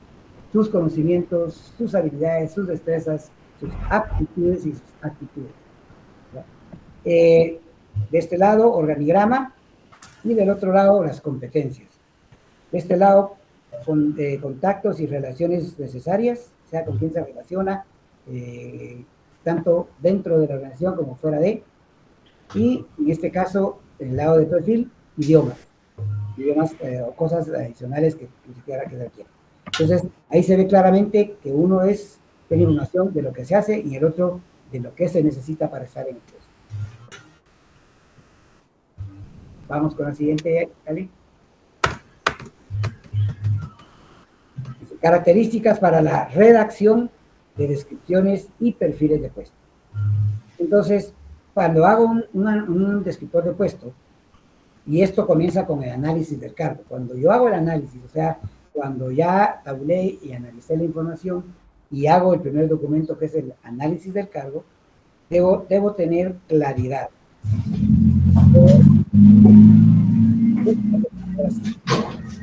Sus conocimientos, sus habilidades, sus destrezas, sus aptitudes y sus actitudes. De este lado, organigrama, y del otro lado, las competencias. De este lado, contactos y relaciones necesarias, o sea, con quién se relaciona, tanto dentro de la organización como fuera de, y en este caso, en el lado de perfil, idiomas o cosas adicionales que se requieren. Entonces, ahí se ve claramente que uno tiene información de lo que se hace y el otro de lo que se necesita para estar en el puesto. Vamos con la siguiente, Ali. Características para la redacción de descripciones y perfiles de puesto. Entonces, cuando hago un descriptor de puesto, y esto comienza con el análisis del cargo, cuando yo hago el análisis, o sea, cuando ya tabulé y analicé la información y hago el primer documento que es el análisis del cargo, debo tener claridad.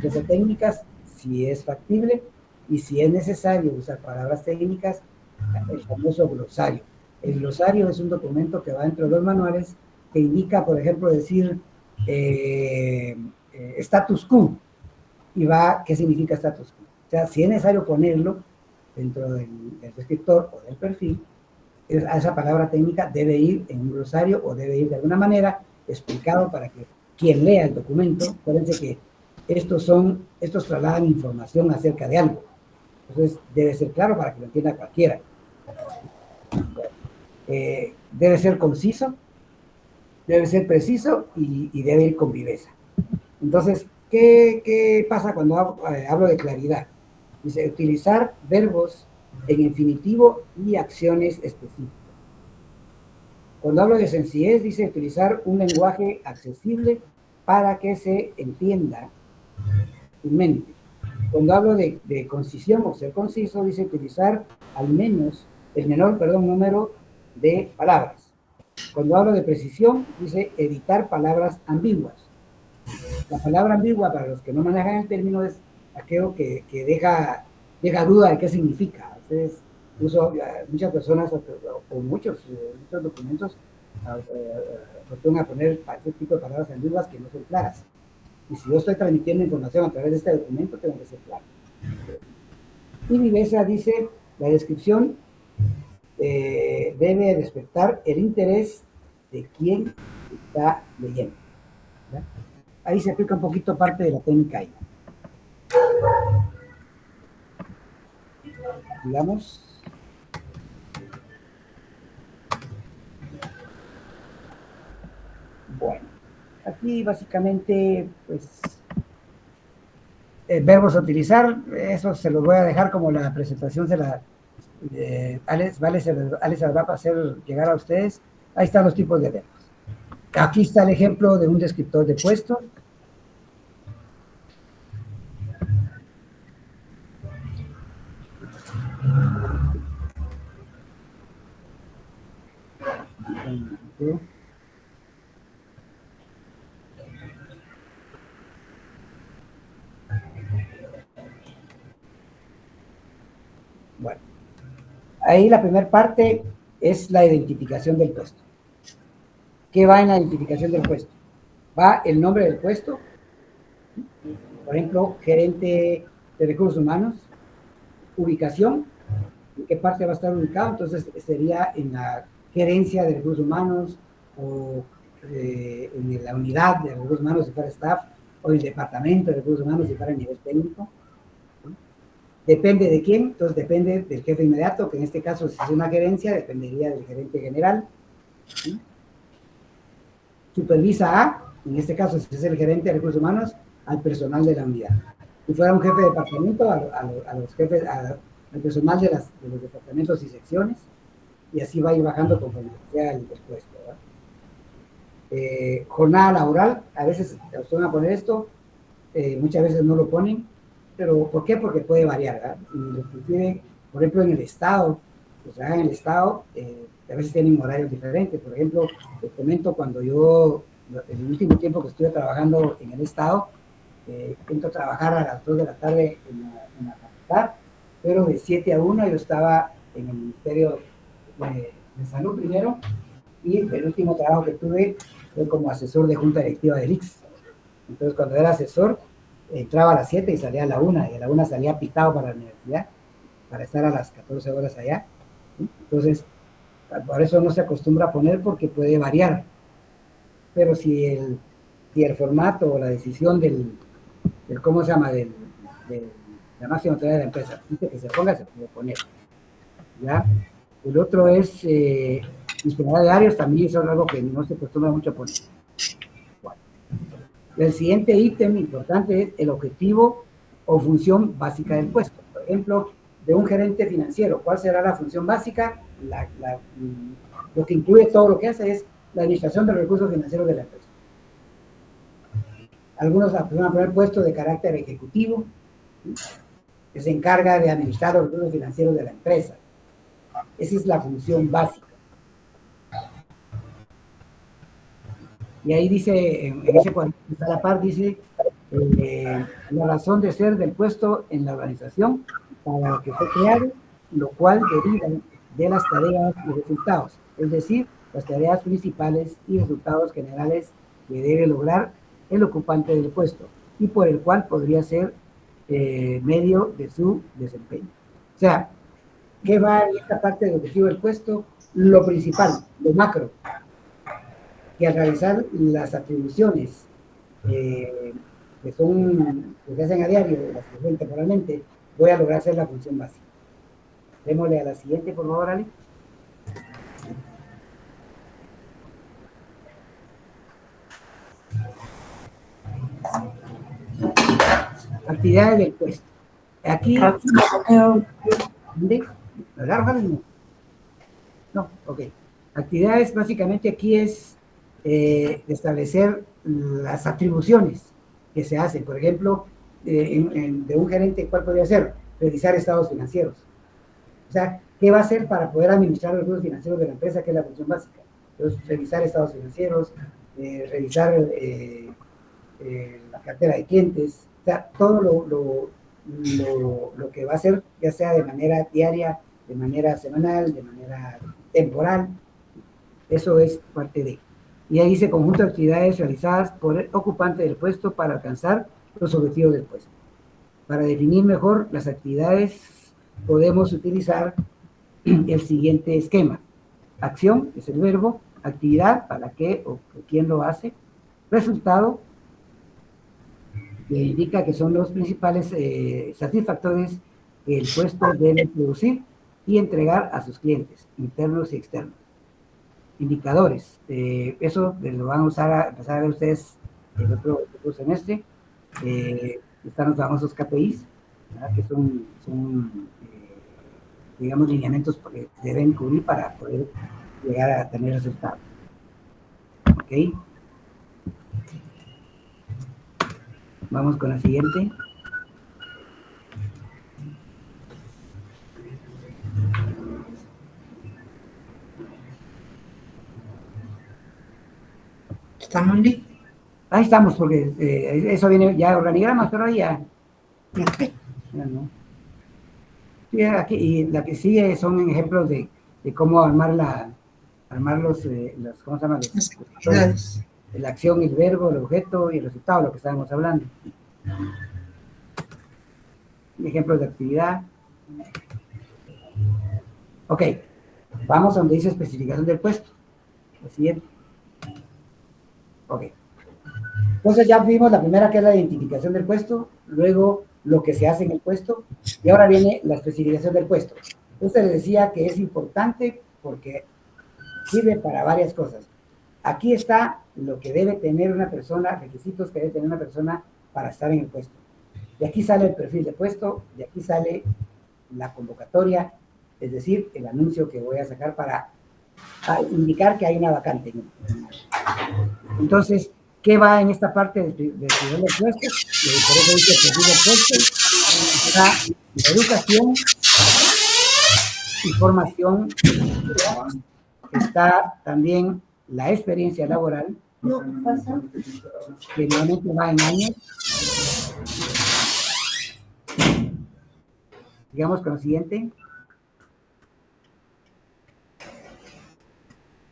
Desde técnicas, si es factible, y si es necesario usar palabras técnicas, el famoso glosario. El glosario es un documento que va dentro de los manuales que indica, por ejemplo, decir status quo, y va, ¿qué significa status quo? O sea, si es necesario ponerlo dentro del descriptor o del perfil, esa palabra técnica debe ir en un glosario o debe ir de alguna manera explicado para que quien lea el documento, acuérdense que estos trasladan información acerca de algo. Entonces, debe ser claro para que lo entienda cualquiera. Debe ser conciso, debe ser preciso y debe ir con viveza. Entonces, ¿qué pasa cuando hablo de claridad? Dice, utilizar verbos en infinitivo y acciones específicas. Cuando hablo de sencillez, dice utilizar un lenguaje accesible para que se entienda fácilmente. Cuando hablo de concisión o ser conciso, dice utilizar al menos el menor número de palabras. Cuando hablo de precisión, dice evitar palabras ambiguas. La palabra ambigua, para los que no manejan el término, es aquello que deja duda de qué significa. Entonces, incluso muchas personas o muchos documentos acostumbran a poner ese tipo de palabras ambiguas que no son claras. Y si yo estoy transmitiendo información a través de este documento, tengo que ser claro. Y viveza dice, la descripción debe despertar el interés de quien está leyendo. ¿Verdad? Ahí se aplica un poquito parte de la técnica ahí. Digamos. Bueno, aquí básicamente, pues, verbos a utilizar, eso se los voy a dejar como la presentación Alex se las va a hacer llegar a ustedes. Ahí están los tipos de verbos. Aquí está el ejemplo de un descriptor de puesto. Bueno, ahí la primera parte es la identificación del puesto. ¿Qué va en la identificación del puesto? Va el nombre del puesto, por ejemplo, gerente de recursos humanos, ubicación, en qué parte va a estar ubicado, entonces sería en la gerencia de recursos humanos o en la unidad de recursos humanos si fuera staff o el departamento de recursos humanos si fuera a nivel técnico. Depende de quién, entonces depende del jefe inmediato, que en este caso si es una gerencia dependería del gerente general. ¿Sí? Supervisa en este caso si es el gerente de recursos humanos, al personal de la unidad. Si fuera un jefe de departamento, al personal de los departamentos y secciones, y así va a ir bajando conforme sea el puesto. Jornada laboral, a veces van a poner esto, muchas veces no lo ponen, pero ¿por qué? Porque puede variar, ¿verdad? Inclusive, por ejemplo, en el Estado, o sea, en el Estado, a veces tienen horarios diferentes. Por ejemplo, te comento, cuando yo, en el último tiempo que estuve trabajando en el Estado, entro a trabajar a las 2 de la tarde en la facultad, pero de 7 a 1 yo estaba en el Ministerio de Salud primero, y el último trabajo que tuve fue como asesor de junta directiva del ICS. Entonces, cuando era asesor, entraba a las 7 y salía a la 1, y a la 1 salía pitado para la universidad, para estar a las 14 horas allá. Entonces, por eso no se acostumbra a poner, porque puede variar. Pero si el formato o la decisión del ¿cómo se llama? De la máxima autoridad de la empresa, dice que se ponga, se puede poner. ¿Ya? El otro es disponibilidad de horarios, también es algo que no se acostumbra mucho a poner. Bueno. El siguiente ítem importante es el objetivo o función básica del puesto. Por ejemplo, de un gerente financiero, ¿cuál será la función básica? Lo que incluye todo lo que hace es la administración de los recursos financieros de la empresa. Algunos van a poner puesto de carácter ejecutivo, que se encarga de administrar los recursos financieros de la empresa. Esa es la función básica. Y ahí dice, en ese cuadro que está a la par, dice la razón de ser del puesto en la organización para la que fue creado, lo cual deriva de las tareas y resultados, es decir, las tareas principales y resultados generales que debe lograr el ocupante del puesto y por el cual podría ser medio de su desempeño. O sea, ¿qué va en esta parte del objetivo del puesto? Lo principal, lo macro, que al realizar las atribuciones que se hacen a diario, las que se hacen temporalmente, voy a lograr hacer la función básica. Démosle a la siguiente, por favor, Ali. Actividades del puesto. Aquí, ¿dónde? No, ok. Actividades, básicamente aquí es establecer las atribuciones que se hacen. Por ejemplo, de un gerente, ¿cuál podría ser? Revisar estados financieros. O sea, ¿qué va a hacer para poder administrar los recursos financieros de la empresa, que es la función básica? Entonces, revisar estados financieros, revisar la cartera de clientes, o sea, todo lo que va a hacer, ya sea de manera diaria, de manera semanal, de manera temporal, eso es parte de. Y ahí dice conjunto de actividades realizadas por el ocupante del puesto para alcanzar los objetivos del puesto. Para definir mejor las actividades, podemos utilizar el siguiente esquema. Acción, es el verbo, actividad, para qué o quién lo hace, resultado, que indica que son los principales satisfactores que el puesto debe producir y entregar a sus clientes, internos y externos. Indicadores, eso lo van a usar a empezar a ver ustedes el otro semestre. Están los famosos KPIs, ¿verdad? Que son digamos, lineamientos que deben cubrir para poder llegar a tener resultados. ¿Ok? Vamos con la siguiente. ¿Estamos listos? Ahí estamos, porque eso viene ya organigramas, pero ya. Okay. Ya no. Sí, aquí, y la que sigue son ejemplos de cómo armar los ¿cómo se llama? La acción, el verbo, el objeto y el resultado, lo que estábamos hablando. Ejemplos de actividad. Ok, vamos a donde dice especificación del puesto. Lo siguiente. Ok. Entonces ya vimos la primera, que es la identificación del puesto, luego lo que se hace en el puesto, y ahora viene la especificación del puesto. Entonces les decía que es importante porque sirve para varias cosas. Aquí está lo que debe tener una persona, requisitos que debe tener una persona para estar en el puesto. De aquí sale el perfil de puesto, de aquí sale la convocatoria, es decir, el anuncio que voy a sacar para indicar que hay una vacante. Entonces, ¿qué va en esta parte del perfil de puesto? Por eso dice perfil de puesto. Está la educación y formación, está también la experiencia laboral, que normalmente va en años. Digamos con lo siguiente.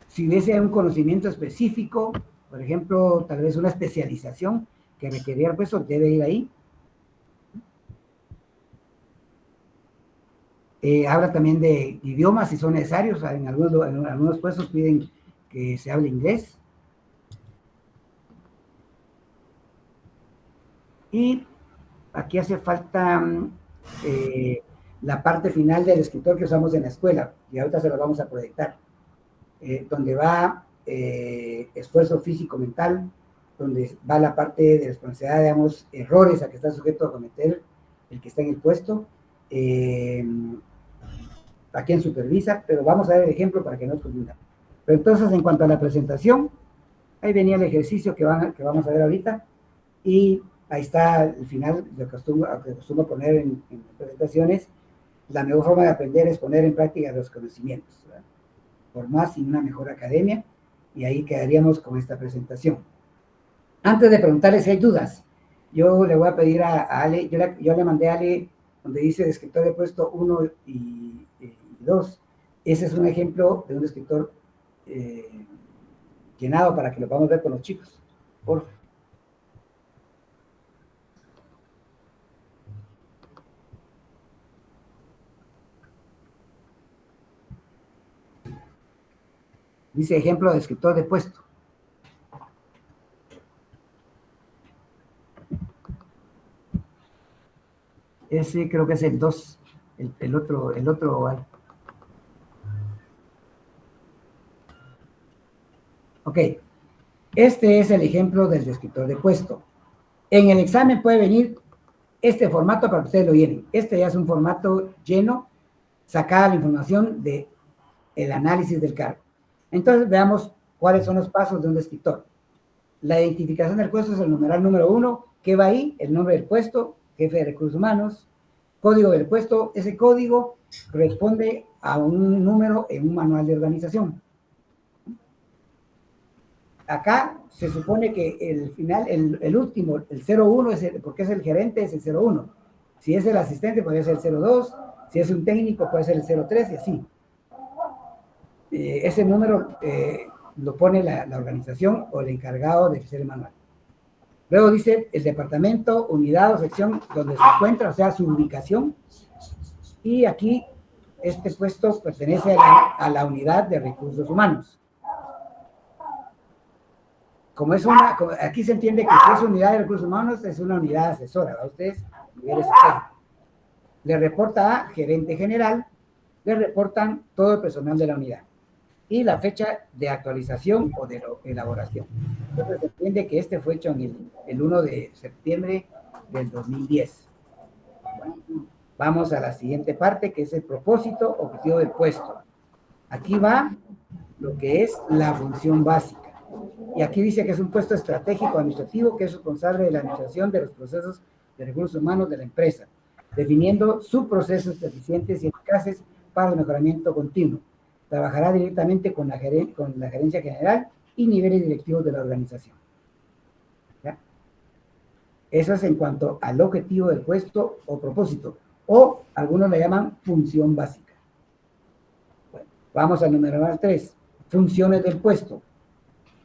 Si hubiese un conocimiento específico, por ejemplo, tal vez una especialización que requería el puesto, debe ir ahí. Habla también de idiomas si son necesarios. En algunos puestos piden que se hable inglés. Y aquí hace falta la parte final del escritor que usamos en la escuela, y ahorita se lo vamos a proyectar, donde va esfuerzo físico-mental, donde va la parte de responsabilidad, digamos, errores a que está sujeto a cometer el que está en el puesto, a quien supervisa, pero vamos a ver el ejemplo para que no confunda. Pero entonces, en cuanto a la presentación, ahí venía el ejercicio que vamos a ver ahorita, y ahí está el final, lo que acostumbro poner en presentaciones. La mejor forma de aprender es poner en práctica los conocimientos, ¿verdad? Por más sin una mejor academia, y ahí quedaríamos con esta presentación. Antes de preguntarles si hay dudas, yo le voy a pedir a Ale, yo le mandé a Ale donde dice descriptor de puesto 1 y 2. Ese es un ejemplo de un descriptor llenado para que lo podamos ver con los chicos. Por favor. Dice ejemplo de descriptor de puesto. Ese creo que es el 2, el otro. Ok, este es el ejemplo del descriptor de puesto. En el examen puede venir este formato para que ustedes lo llenen. Este ya es un formato lleno, sacada la información del análisis del cargo. Entonces veamos cuáles son los pasos de un descriptor. La identificación del puesto es el numeral número 1. ¿Qué va ahí? El nombre del puesto, jefe de recursos humanos, código del puesto. Ese código corresponde a un número en un manual de organización. Acá se supone que el final, el último, el 01, porque es el gerente, es el 01. Si es el asistente, puede ser el 02. Si es un técnico, puede ser el 03 y así. Ese número lo pone la organización o el encargado de hacer el manual. Luego dice el departamento, unidad o sección donde se encuentra, o sea, su ubicación. Y aquí este puesto pertenece a la unidad de recursos humanos. Aquí se entiende que si es unidad de recursos humanos, es una unidad asesora, ¿va? Ustedes, niveles externos. Le reporta a gerente general, le reportan todo el personal de la unidad y la fecha de actualización o de elaboración. Entonces se entiende que este fue hecho en el 1 de septiembre del 2010. Bueno, vamos a la siguiente parte, que es el propósito objetivo del puesto. Aquí va lo que es la función básica. Y aquí dice que es un puesto estratégico administrativo que es responsable de la administración de los procesos de recursos humanos de la empresa, definiendo subprocesos eficientes y eficaces para el mejoramiento continuo. Trabajará directamente con la gerencia general y niveles directivos de la organización. ¿Ya? Eso es en cuanto al objetivo del puesto o propósito, o algunos le llaman función básica. Bueno, vamos al número 3, funciones del puesto.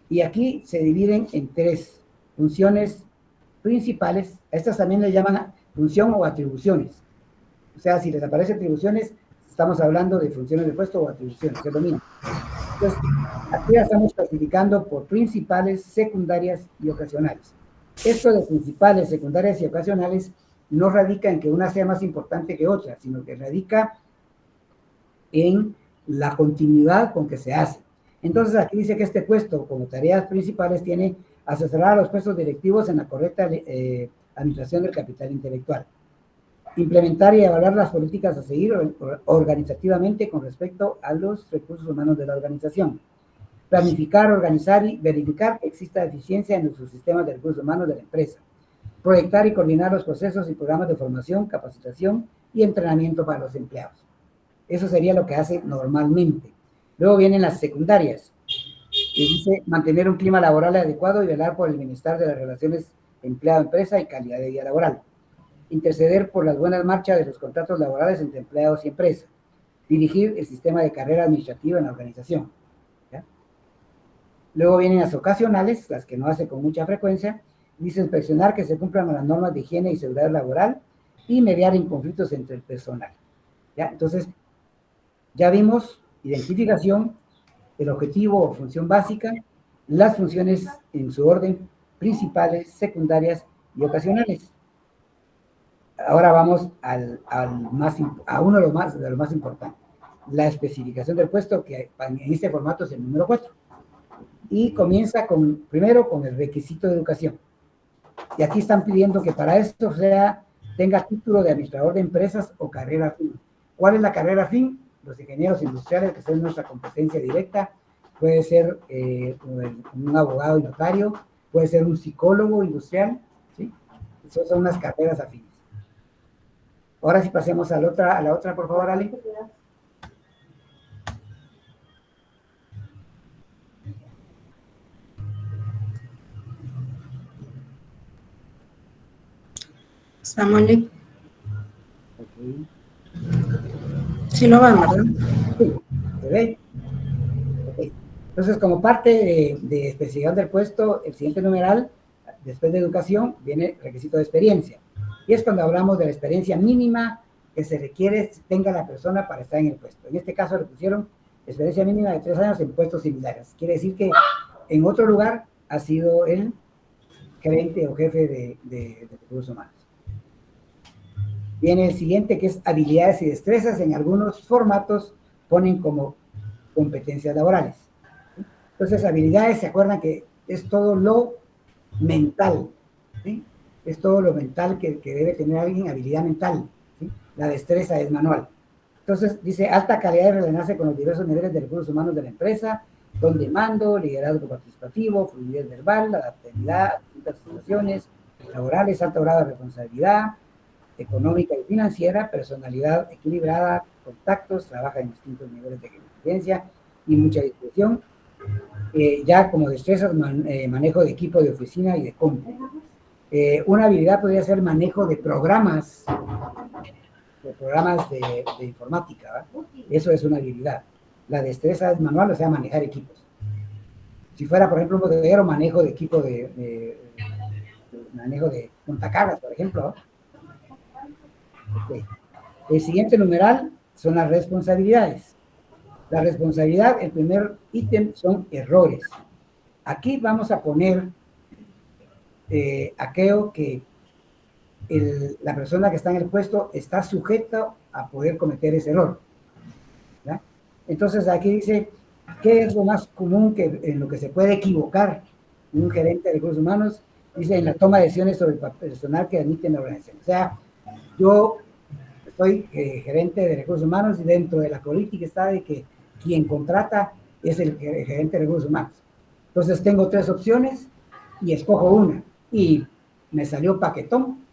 Y aquí se dividen en 3 funciones principales. A estas también le llaman función o atribuciones. O sea, si les aparecen atribuciones, estamos hablando de funciones de puesto o atribuciones, es lo mismo. Entonces, aquí ya estamos clasificando por principales, secundarias y ocasionales. Esto de principales, secundarias y ocasionales no radica en que una sea más importante que otra, sino que radica en la continuidad con que se hace. Entonces, aquí dice que este puesto, como tareas principales, tiene asesorar a los puestos directivos en la correcta administración del capital intelectual. Implementar y evaluar las políticas a seguir organizativamente con respecto a los recursos humanos de la organización. Planificar, organizar y verificar que exista eficiencia en los sistemas de recursos humanos de la empresa. proyectar y coordinar los procesos y programas de formación, capacitación y entrenamiento para los empleados. Eso sería lo que hace normalmente. Luego vienen las secundarias, que dice mantener un clima laboral adecuado y velar por el bienestar de las relaciones empleado-empresa y calidad de vida laboral. Interceder por las buenas marchas de los contratos laborales entre empleados y empresa. Dirigir el sistema de carrera administrativa en la organización. ¿Ya? Luego vienen las ocasionales, las que no hace con mucha frecuencia. Dice inspeccionar que se cumplan las normas de higiene y seguridad laboral y mediar en conflictos entre el personal. ¿Ya? Entonces, ya vimos identificación, el objetivo o función básica, las funciones en su orden, principales, secundarias y ocasionales. Ahora vamos a uno de los más importantes, la especificación del puesto, que en este formato es el número 4. Y comienza primero con el requisito de educación. Y aquí están pidiendo que para esto tenga título de administrador de empresas o carrera fin. ¿Cuál es la carrera fin? Los ingenieros industriales, que son nuestra competencia directa. Puede ser un abogado y notario, puede ser un psicólogo industrial, ¿sí? Esas son unas carreras afines. Ahora sí pasemos a la otra, por favor, Ali. Samuel. Okay. Sí lo van, ¿verdad? Sí, ¿se ve? Okay. Entonces, como parte de especificación del puesto, el siguiente numeral, después de educación, viene requisito de experiencia. Y es cuando hablamos de la experiencia mínima que se requiere tenga la persona para estar en el puesto. En este caso le pusieron experiencia mínima de 3 años en puestos similares. Quiere decir que en otro lugar ha sido el gerente o jefe de recursos humanos. Viene el siguiente, que es habilidades y destrezas. En algunos formatos ponen como competencias laborales. Entonces, habilidades, ¿se acuerdan que es todo lo mental? ¿Sí? Es todo lo mental que debe tener alguien, habilidad mental. ¿Sí? La destreza es manual. Entonces, dice, alta calidad de relacionarse con los diversos niveles de recursos humanos de la empresa, don de mando, liderazgo participativo, fluidez verbal, adaptabilidad a distintas situaciones laborales, alto grado de responsabilidad, económica y financiera, personalidad equilibrada, contactos, trabaja en distintos niveles de experiencia y mucha discreción. Ya como destrezas, manejo de equipo de oficina y de compu. Una habilidad podría ser manejo de programas de informática, ¿verdad? Eso es una habilidad. La destreza es manual, o sea, manejar equipos. Si fuera, por ejemplo, un bodeguero, manejo de equipo manejo de montacargas, por ejemplo, ¿no? Okay. El siguiente numeral son las responsabilidades. La responsabilidad, el primer ítem son errores. Aquí vamos a poner aquello que la persona que está en el puesto está sujeta a poder cometer ese error. ¿Ya? Entonces aquí dice, ¿qué es lo más común en lo que se puede equivocar un gerente de recursos humanos? Dice, en la toma de decisiones sobre el personal que admite en la organización. O sea, yo soy gerente de recursos humanos y dentro de la política está de que quien contrata es el gerente de recursos humanos. Entonces tengo 3 opciones y escojo una. Y me salió paquetón,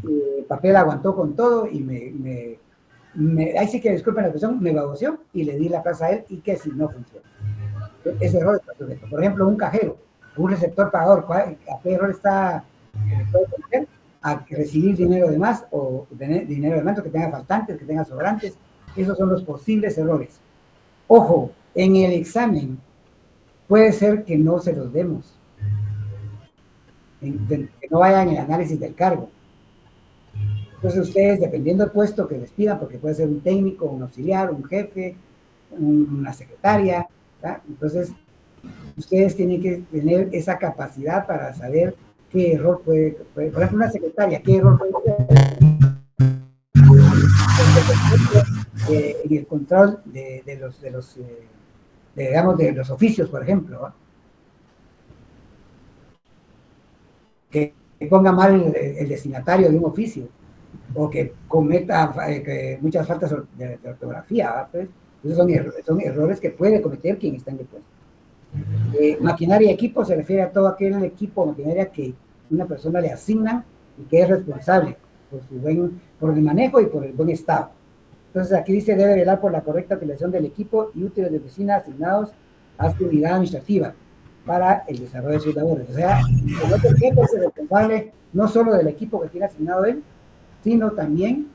el papel aguantó con todo y ahí sí que disculpen la expresión, me baboseó y le di la plaza a él y que si no funciona. Ese error está sujeto. Por ejemplo, un cajero, un receptor pagador, ¿a qué error está puede cometer? A recibir dinero de más o dinero de menos, que tenga faltantes, que tenga sobrantes. Esos son los posibles errores. Ojo, en el examen puede ser que no se los demos, que no vayan en el análisis del cargo. Entonces ustedes, dependiendo del puesto que les pidan, porque puede ser un técnico, un auxiliar, un jefe, una secretaria, ¿verdad? Entonces ustedes tienen que tener esa capacidad para saber qué error puede, por ejemplo, una secretaria, qué error puede ser en el control de los oficios, por ejemplo, ¿no? Que ponga mal el destinatario de un oficio, o que cometa muchas faltas de ortografía, pues, esos son errores que puede cometer quien está en el puesto. Maquinaria y equipo se refiere a todo aquel equipo o maquinaria que una persona le asigna y que es responsable por el manejo y por el buen estado. Entonces aquí dice, debe velar por la correcta utilización del equipo y útiles de oficina asignados a su unidad administrativa para el desarrollo de sus labores. O sea, el otro jefe es el responsable no solo del equipo que tiene asignado él, sino también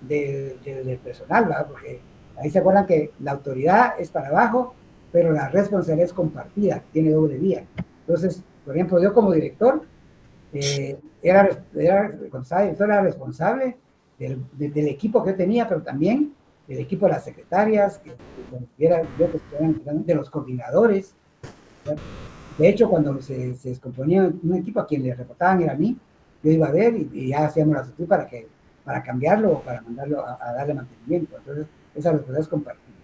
del personal, ¿verdad? Porque ahí se acuerdan que la autoridad es para abajo, pero la responsabilidad es compartida, tiene doble vía. Entonces, por ejemplo, yo como director, cuando estaba director era responsable del equipo que yo tenía, pero también del equipo de las secretarias, de los coordinadores. De hecho, cuando se descomponía un equipo, a quien le reportaban era a mí, yo iba a ver y ya hacíamos la solicitud para cambiarlo o para mandarlo a darle mantenimiento. Entonces, esa responsabilidad es compartida.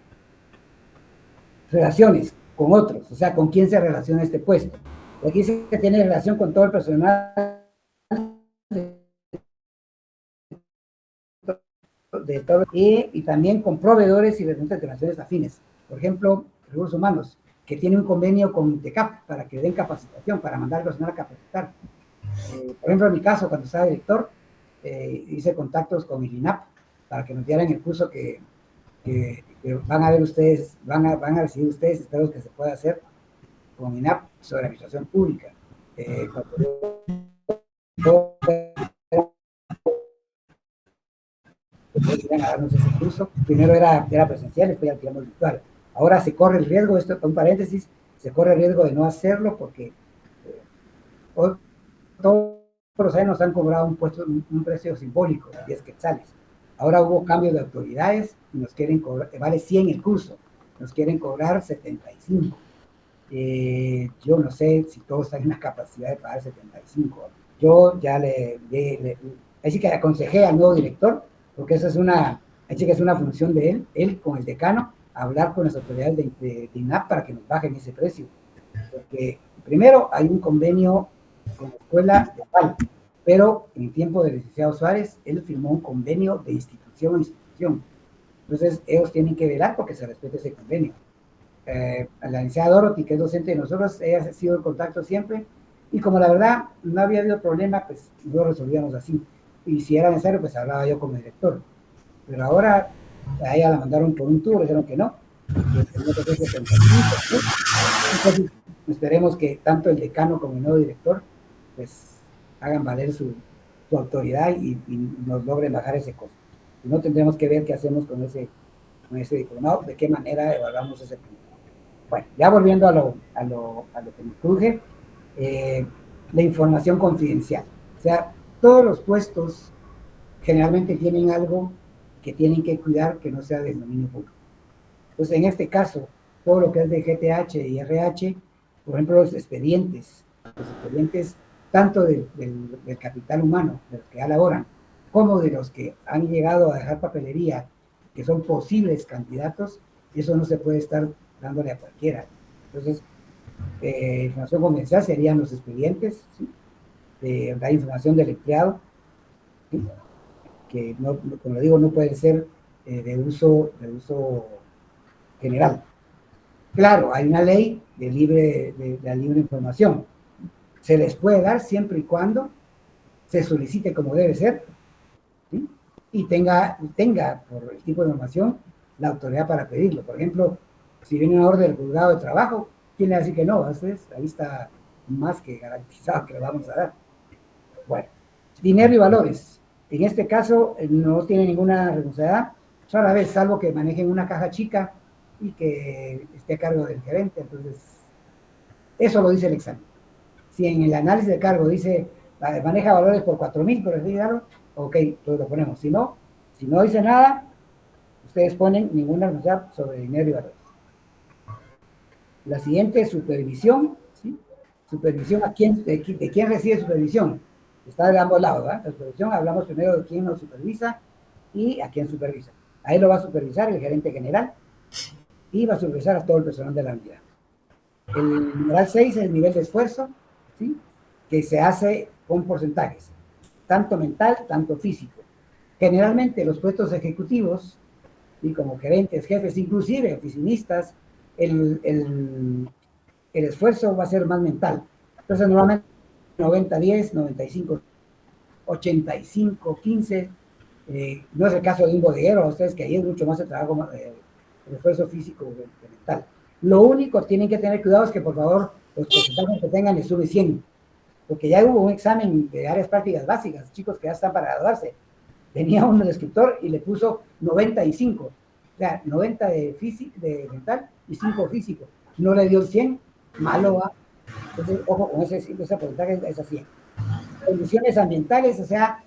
Relaciones con otros, o sea, con quién se relaciona este puesto. Aquí dice que tiene relación con todo el personal de todo, y también con proveedores y representantes de naciones afines. Por ejemplo, recursos humanos, que tiene un convenio con INTECAP para que den capacitación, para mandar al personal a capacitar. Por ejemplo, en mi caso, cuando estaba director, hice contactos con el INAP para que nos dieran el curso que van a ver ustedes, van a recibir ustedes, espero que se pueda hacer con INAP sobre administración pública. Iban a darnos ese curso. Primero era presencial, después ya tiramos virtual. Ahora se corre el riesgo, esto un paréntesis, se corre el riesgo de no hacerlo porque todos los años nos han cobrado un precio simbólico, 10 quetzales. Ahora hubo cambios de autoridades y nos quieren cobrar, vale 100 el curso, nos quieren cobrar 75. Yo no sé si todos tienen la capacidad de pagar 75. Yo ya así que aconsejé al nuevo director, porque esa es una función de él con el decano, hablar con las autoridades de INAP para que nos bajen ese precio. Porque primero hay un convenio con la escuela de PAL, pero en el tiempo del licenciado Suárez, él firmó un convenio de institución a institución. Entonces, ellos tienen que velar porque se respete ese convenio. La licenciada Dorothy, que es docente de nosotros, ella ha sido en contacto siempre, y como la verdad no había habido problema, pues lo resolvíamos así. Y si era necesario, pues hablaba yo como director. Pero ahora a ella la mandaron por un tour, dijeron que no. Entonces, esperemos que tanto el decano como el nuevo director pues hagan valer su autoridad y nos logren bajar ese costo. Y no tendremos que ver qué hacemos con ese diplomado, de qué manera evaluamos ese punto. Bueno, ya volviendo a lo que nos surge, la información confidencial. O sea, todos los puestos generalmente tienen algo que tienen que cuidar que no sea del dominio público. Entonces, en este caso, todo lo que es de GTH y RH, por ejemplo, los expedientes tanto del capital humano, de los que ya laboran, como de los que han llegado a dejar papelería, que son posibles candidatos, eso no se puede estar dándole a cualquiera. Entonces, información confidencial serían los expedientes, ¿sí? La información del empleado, ¿sí? Que, como le digo, no pueden ser de uso general. Claro, hay una ley de la libre información. Se les puede dar siempre y cuando se solicite como debe ser, ¿sí? Y tenga por el tipo de información la autoridad para pedirlo. Por ejemplo, si viene una orden del juzgado de trabajo, ¿quién le va a decir que no? Entonces, ahí está más que garantizado que lo vamos a dar. Bueno, dinero y valores. En este caso, no tiene ninguna responsabilidad, sola vez, salvo que manejen una caja chica y que esté a cargo del gerente. Entonces, eso lo dice el examen. Si en el análisis de cargo dice maneja valores por 4,000, por así decirlo, ok, entonces lo ponemos. Si no dice nada, ustedes ponen ninguna responsabilidad sobre dinero y valores. La siguiente es supervisión, ¿sí? Supervisión, ¿de quién recibe supervisión? Está de ambos lados, ¿verdad? La supervisión, hablamos primero de quién nos supervisa y a quién supervisa. Ahí lo va a supervisar el gerente general y va a supervisar a todo el personal de la unidad. El numeral 6 es el nivel de esfuerzo, ¿sí? Que se hace con porcentajes, tanto mental, tanto físico. Generalmente los puestos ejecutivos, y como gerentes, jefes, inclusive oficinistas, el esfuerzo va a ser más mental. Entonces normalmente 90-10, 95-5, 85, 15. No es el caso de un bodeguero, ustedes que ahí es mucho más el trabajo, el esfuerzo físico que mental. Lo único tienen que tener cuidado es que por favor los porcentajes que tengan les sube 100, porque ya hubo un examen de áreas prácticas básicas, chicos que ya están para graduarse. Venía un escritor y le puso 95, o sea, 90 de mental y 5 físico. No le dio el 100, malo va. Entonces, ojo con ese porcentaje, es así. Condiciones ambientales, o sea,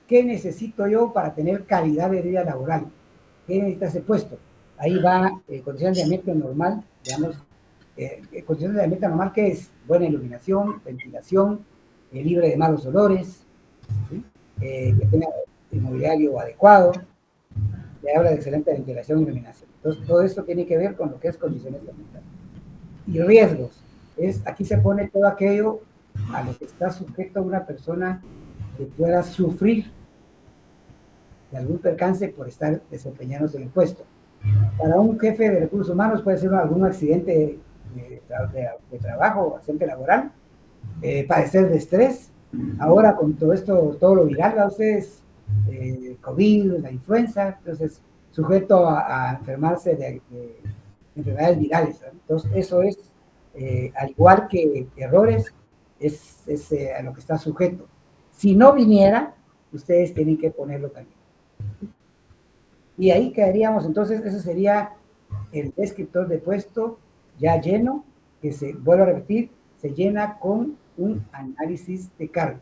¿qué necesito yo para tener calidad de vida laboral? ¿Qué necesita ese puesto? Ahí va condiciones de ambiente normal, digamos, condiciones de ambiente normal, que es buena iluminación, ventilación, libre de malos olores, ¿sí? Que tenga el mobiliario adecuado, que habla de excelente ventilación y iluminación. Entonces, todo esto tiene que ver con lo que es condiciones ambientales. Y riesgos, aquí se pone todo aquello a lo que está sujeto una persona que pueda sufrir de algún percance por estar desempeñándose en el puesto. Para un jefe de recursos humanos puede ser algún accidente de trabajo, accidente laboral, padecer de estrés. Ahora con todo esto, todo lo viral, a ustedes, COVID, la influenza, entonces sujeto a enfermarse de enfermedades virales, ¿no? Entonces eso es, al igual que errores, es a lo que está sujeto. Si no viniera, ustedes tienen que ponerlo también. Y ahí quedaríamos, entonces, ese sería el descriptor de puesto ya lleno, que se, vuelvo a repetir, se llena con un análisis de cargos.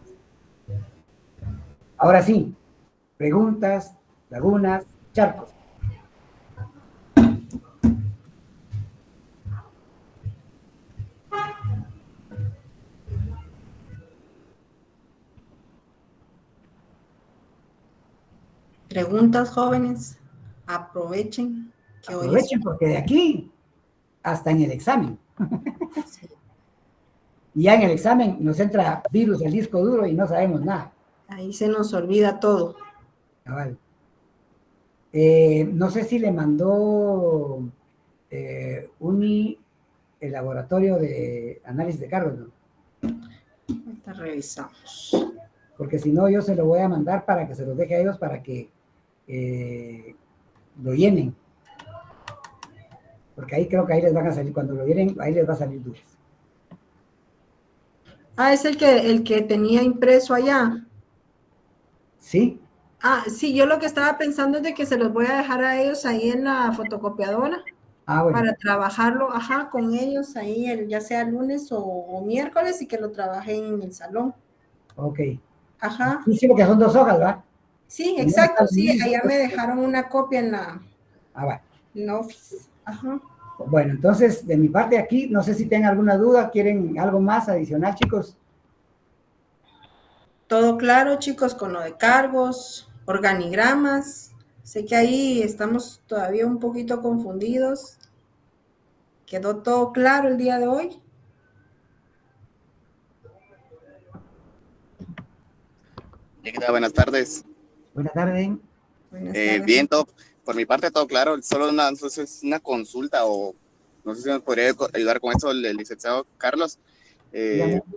Ahora sí, preguntas, lagunas, charcos. Preguntas, jóvenes, aprovechen que hoy Aprovechen porque de aquí hasta en el examen. Sí. Y ya en el examen nos entra virus al disco duro y no sabemos nada. Ahí se nos olvida todo. Cabal. No sé si le mandó Uni el laboratorio de análisis de cargos, ¿no? Ahorita revisamos. Porque si no, yo se lo voy a mandar para que se los deje a ellos para que lo llenen. Porque ahí creo que ahí les van a salir, cuando lo llenen, ahí les va a salir dudas. Ah, es el que tenía impreso allá. ¿Sí? Ah, sí, yo lo que estaba pensando es de que se los voy a dejar a ellos ahí en la fotocopiadora Ah, bueno. para trabajarlo, ajá, con ellos ahí, ya sea lunes o miércoles y que lo trabajen en el salón. Ok. Ajá. Sí, porque son 2 hojas, ¿va? Sí, exacto, sí, allá me dejaron una copia en la Office. Ajá. Bueno, entonces, de mi parte aquí, no sé si tienen alguna duda, ¿quieren algo más adicional, chicos? Todo claro, chicos, con lo de cargos, organigramas. Sé que ahí estamos todavía un poquito confundidos. ¿Quedó todo claro el día de hoy? Buenas tardes. Buenas tardes. Buenas tardes. Bien, todo, por mi parte todo claro. Solo entonces una consulta o no sé si nos podría ayudar con eso el licenciado Carlos.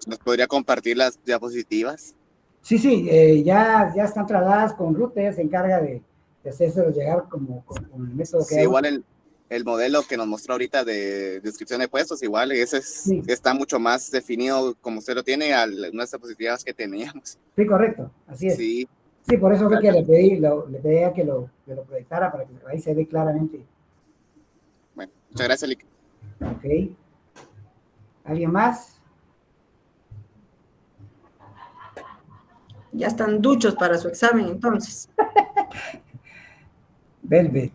¿Nos podría compartir las diapositivas? Sí, sí, ya están trasladadas con Ruth, ella se encarga de hacérselo llegar como con el método que Sí, igual el modelo que nos mostró ahorita de descripción de puestos, igual ese sí. Está mucho más definido como usted lo tiene a unas diapositivas que teníamos. Sí, correcto, así es. Sí, sí, por eso fue que le pedí a que lo proyectara para que ahí se ve claramente. Bueno, muchas gracias, Lick. Ok. ¿Alguien más? Ya están duchos para su examen, entonces. Velvet.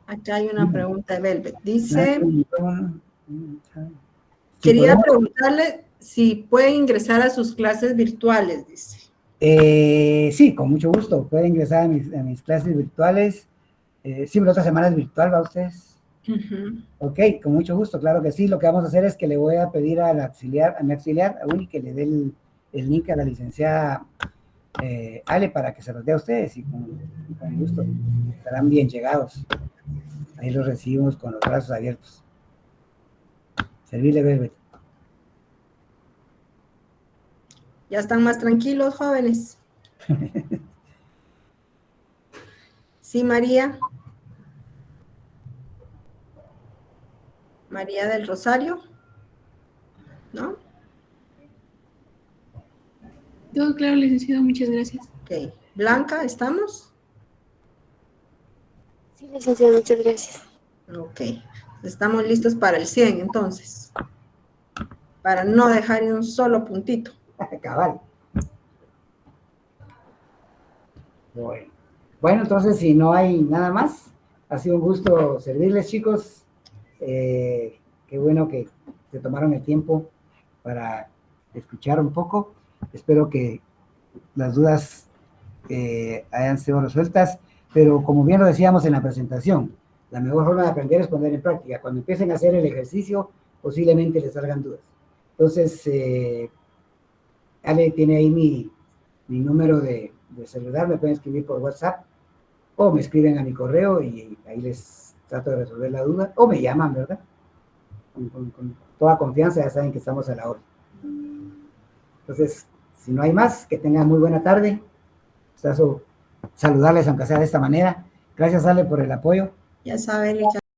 Acá hay una pregunta de Velvet. Dice, quería preguntarle si puede ingresar a sus clases virtuales, dice. Sí, con mucho gusto. Puede ingresar a mis clases virtuales. Sí, la otra semana es virtual, ¿va ustedes? Ok, con mucho gusto, claro que sí. Lo que vamos a hacer es que le voy a pedir a mi auxiliar, a Uni, que le dé el link a la licenciada Ale para que se los dé a ustedes y con gusto estarán bien llegados. Ahí los recibimos con los brazos abiertos. Servirle, Velvet. Ya están más tranquilos, jóvenes. Sí, María. María del Rosario, ¿no? Todo claro, licenciado, muchas gracias. Ok. Blanca, ¿estamos? Sí, licenciado, muchas gracias. Ok. Estamos listos para el 100, entonces. Para no dejar ni un solo puntito. Cabal. Bueno, entonces si no hay nada más, ha sido un gusto servirles, chicos. Qué bueno que se tomaron el tiempo para escuchar un poco. Espero que las dudas hayan sido resueltas, pero como bien lo decíamos en la presentación, la mejor forma de aprender es poner en práctica. Cuando empiecen a hacer el ejercicio, posiblemente les salgan dudas. Entonces, Ale tiene ahí mi número de celular, me pueden escribir por WhatsApp o me escriben a mi correo y ahí les trato de resolver la duda, o me llaman, ¿verdad? Con toda confianza, ya saben que estamos a la hora. Entonces, si no hay más, que tengan muy buena tarde. Gustazo saludarles, aunque sea de esta manera. Gracias, Ale, por el apoyo. Ya saben,